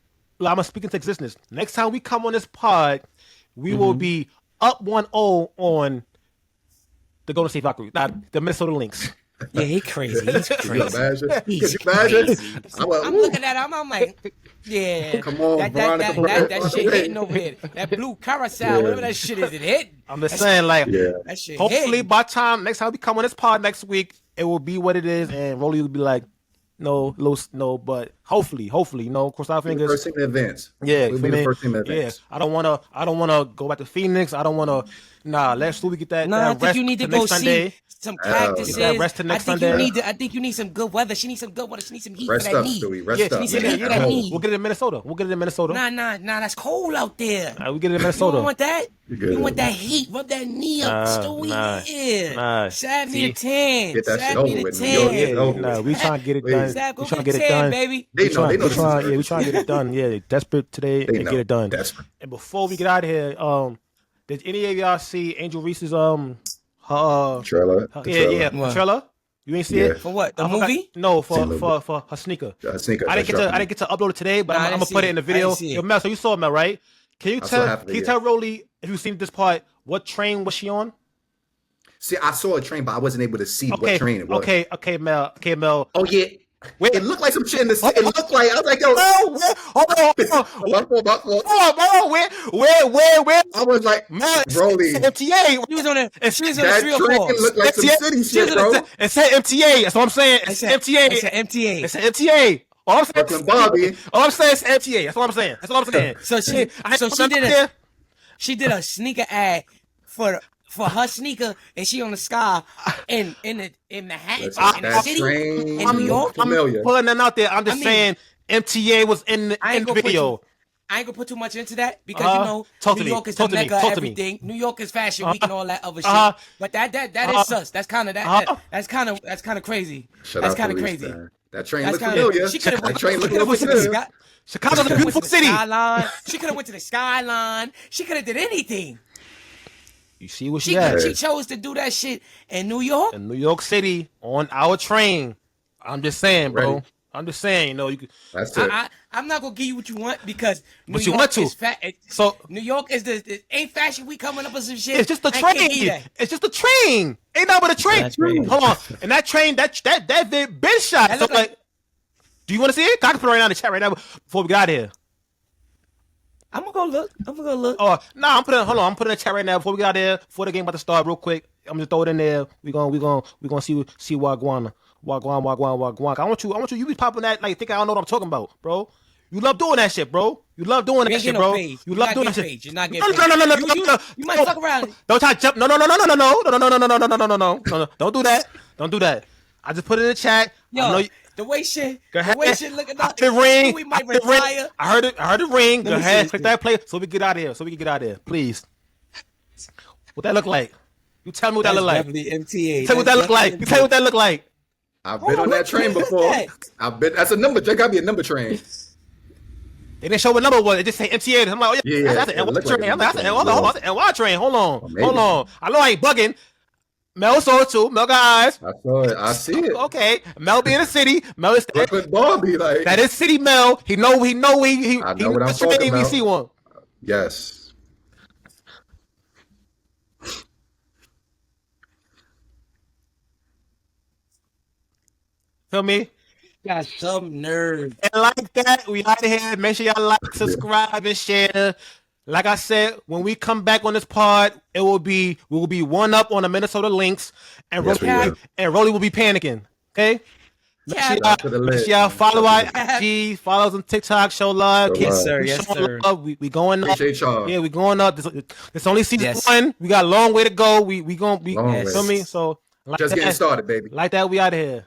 I'm speaking to existence. Next time we come on this pod, we will be up 1-0 on the Golden State Valkyries, not the Minnesota Lynx. Yeah, he crazy. He's Could you crazy. imagine? He's Could you imagine? crazy. I'm like, I'm ooh. looking at him. I'm like, yeah. Come on, that shit Veronica. hitting over here. That blue carousel, whatever that shit is, it hit. I'm just saying, like, Yeah. That shit hopefully hit. by next time we come on this pod next week, it will be what it is, and Rollie will be like, no, but hopefully, cross our fingers. First team in advance. Yeah, We'll for be the me, first team in yeah. advance. I don't wanna go back to Phoenix. I don't wanna. Let's we get that. No, that I think rest you need to to go next Sunday. see some practices. Get that rest to next I think Sunday. I think you need some good weather. She needs some good weather. She needs some heat Rest for that up, knee. Stewie. Rest Yeah, up. she said man. that At home. knee. We'll get it in Minnesota. Nah, that's cold out there. We get it in You Minnesota. don't want that? You good. You want that heat? Rub that knee up, Nah, Stewie. nah, Yeah. nah. Stab me See? a 10. Get that shit Stab over me the with. 10. New York, get it over Nah, with. we trying to get it Please. done. Stab, go We trying to get get the it 10, done. baby. They know. They know. We trying to get it done. Yeah, they desperate today They and know. get it done. Desperate. And before we get out of here, did any of y'all see Angel Reese's Trailer. yeah, What? trailer? You ain't see Yeah. it? For what? The I forgot- movie? No, Seen a little for her sneaker. Sneaker. I didn't get to upload it today, but Nah, I I'm didn't gonna see put it it. in the I video. didn't see it. Yo, Mel, so you saw it, Mel, right? Can you I saw half of can it, you yeah. tell Rollie if you've seen this part what train was she on? See, I saw a train, but I wasn't able to see what train it was. Okay, Mel. Oh yeah. Wait. It looked like some shit in the. It looked like I was like, yo. Hold on. My fault. Oh, where? I was like, Man, Rollie. it's MTA. She was on a It's- she was on a That 3 or train 4. looked like some MTA. city shit, bro. It said MTA. That's what I'm saying. It's MTA. It's an MTA. It's an MTA. All I'm saying, Brooklyn Bobby. all I'm saying is MTA. That's what I'm saying. So she did a sneaker ad for her sneaker, and she on the sky in Manhattan, Listen, in the that city, train in New York. familiar. I'm pulling them out there. I'm just saying MTA was in the I ain't gonna video. I ain't gonna put too much into that because Talk to New me. York is Talk the to me. mecca of Talk to me. everything. New York is Fashion Week and all that other Uh-huh. shit. But that is sus. That's kind of that's kind of crazy. Shut That's up, kind of police, crazy. man. That train That's looked kinda- familiar. she could've That went- train she looked could've went to the familiar. sky. Chicago's a Went to beautiful the city. Skyline. She could have went to the skyline. She could have did anything. You see what She she had she chose to do that shit in New York. in New York City on our train. I'm just saying, bro. Ready. I'm just saying, you could. That's it. I'm not gonna give you what you want because New But you York want to. is So- New York is ain't Fashion Week coming up with some shit. It's just the I can't give you train. that. It's just the train. Ain't nothing but a train. That's crazy. Hold on. And that train, that been shot. That So look like- do you want to see it? I can put it right now in the chat right now before we get out of here. I'm gonna go look. Oh, no, I'm putting it in the chat right now before we get out there, before the game about to start real quick. I'm just throw it in there. We gonna see Wagwan. I want you. You be popping that like think I don't know what I'm talking about, bro. You love doing that shit, bro. You love doing that shit, bro. You love doing that shit. You're not getting No. You might fuck around. Don't try to jump. No. Don't do that. Don't do that. I just put it in the chat. I know Yo, you- the way shit Go ahead. looking I up. heard the ring. We might I heard the ring. retire. I heard it ring. Go Let me ahead. see Click this. that play so we can get out of here. Please. What that look like? You tell me what that That's look like. definitely MTA. Tell me what that look like. You tell me what that look like. I've been on that train before. That's a number. That gotta be a number train. They didn't show what number it was. It just say MTA. I'm like, oh yeah, that's an NY train. I'm like, that's an NY train. Hold on. I know I ain't bugging. Mel saw it too. Mel got eyes. I saw it. I see it. Okay. Mel be in the city. Mel is Brooklyn Barbie, like that is city Mel. He know he I know what I'm talking about. We see one. Yes. Feel me? Got some nerve. And like that, we out of here. Make sure y'all like, subscribe, and share. Like I said, when we come back on this pod, we will be 1-up on the Minnesota Lynx, and Yes, Rollie will be panicking. Okay. Make sure y'all follow our IG, follow us on TikTok, show love. Yes, sir. Yes, sir. Love. We going up. Appreciate y'all. Yeah, we going up. This only season 1. We got a long way to go. We gonna be. Long way. Feel me? So like Just that, getting started, baby. Like that, we out of here.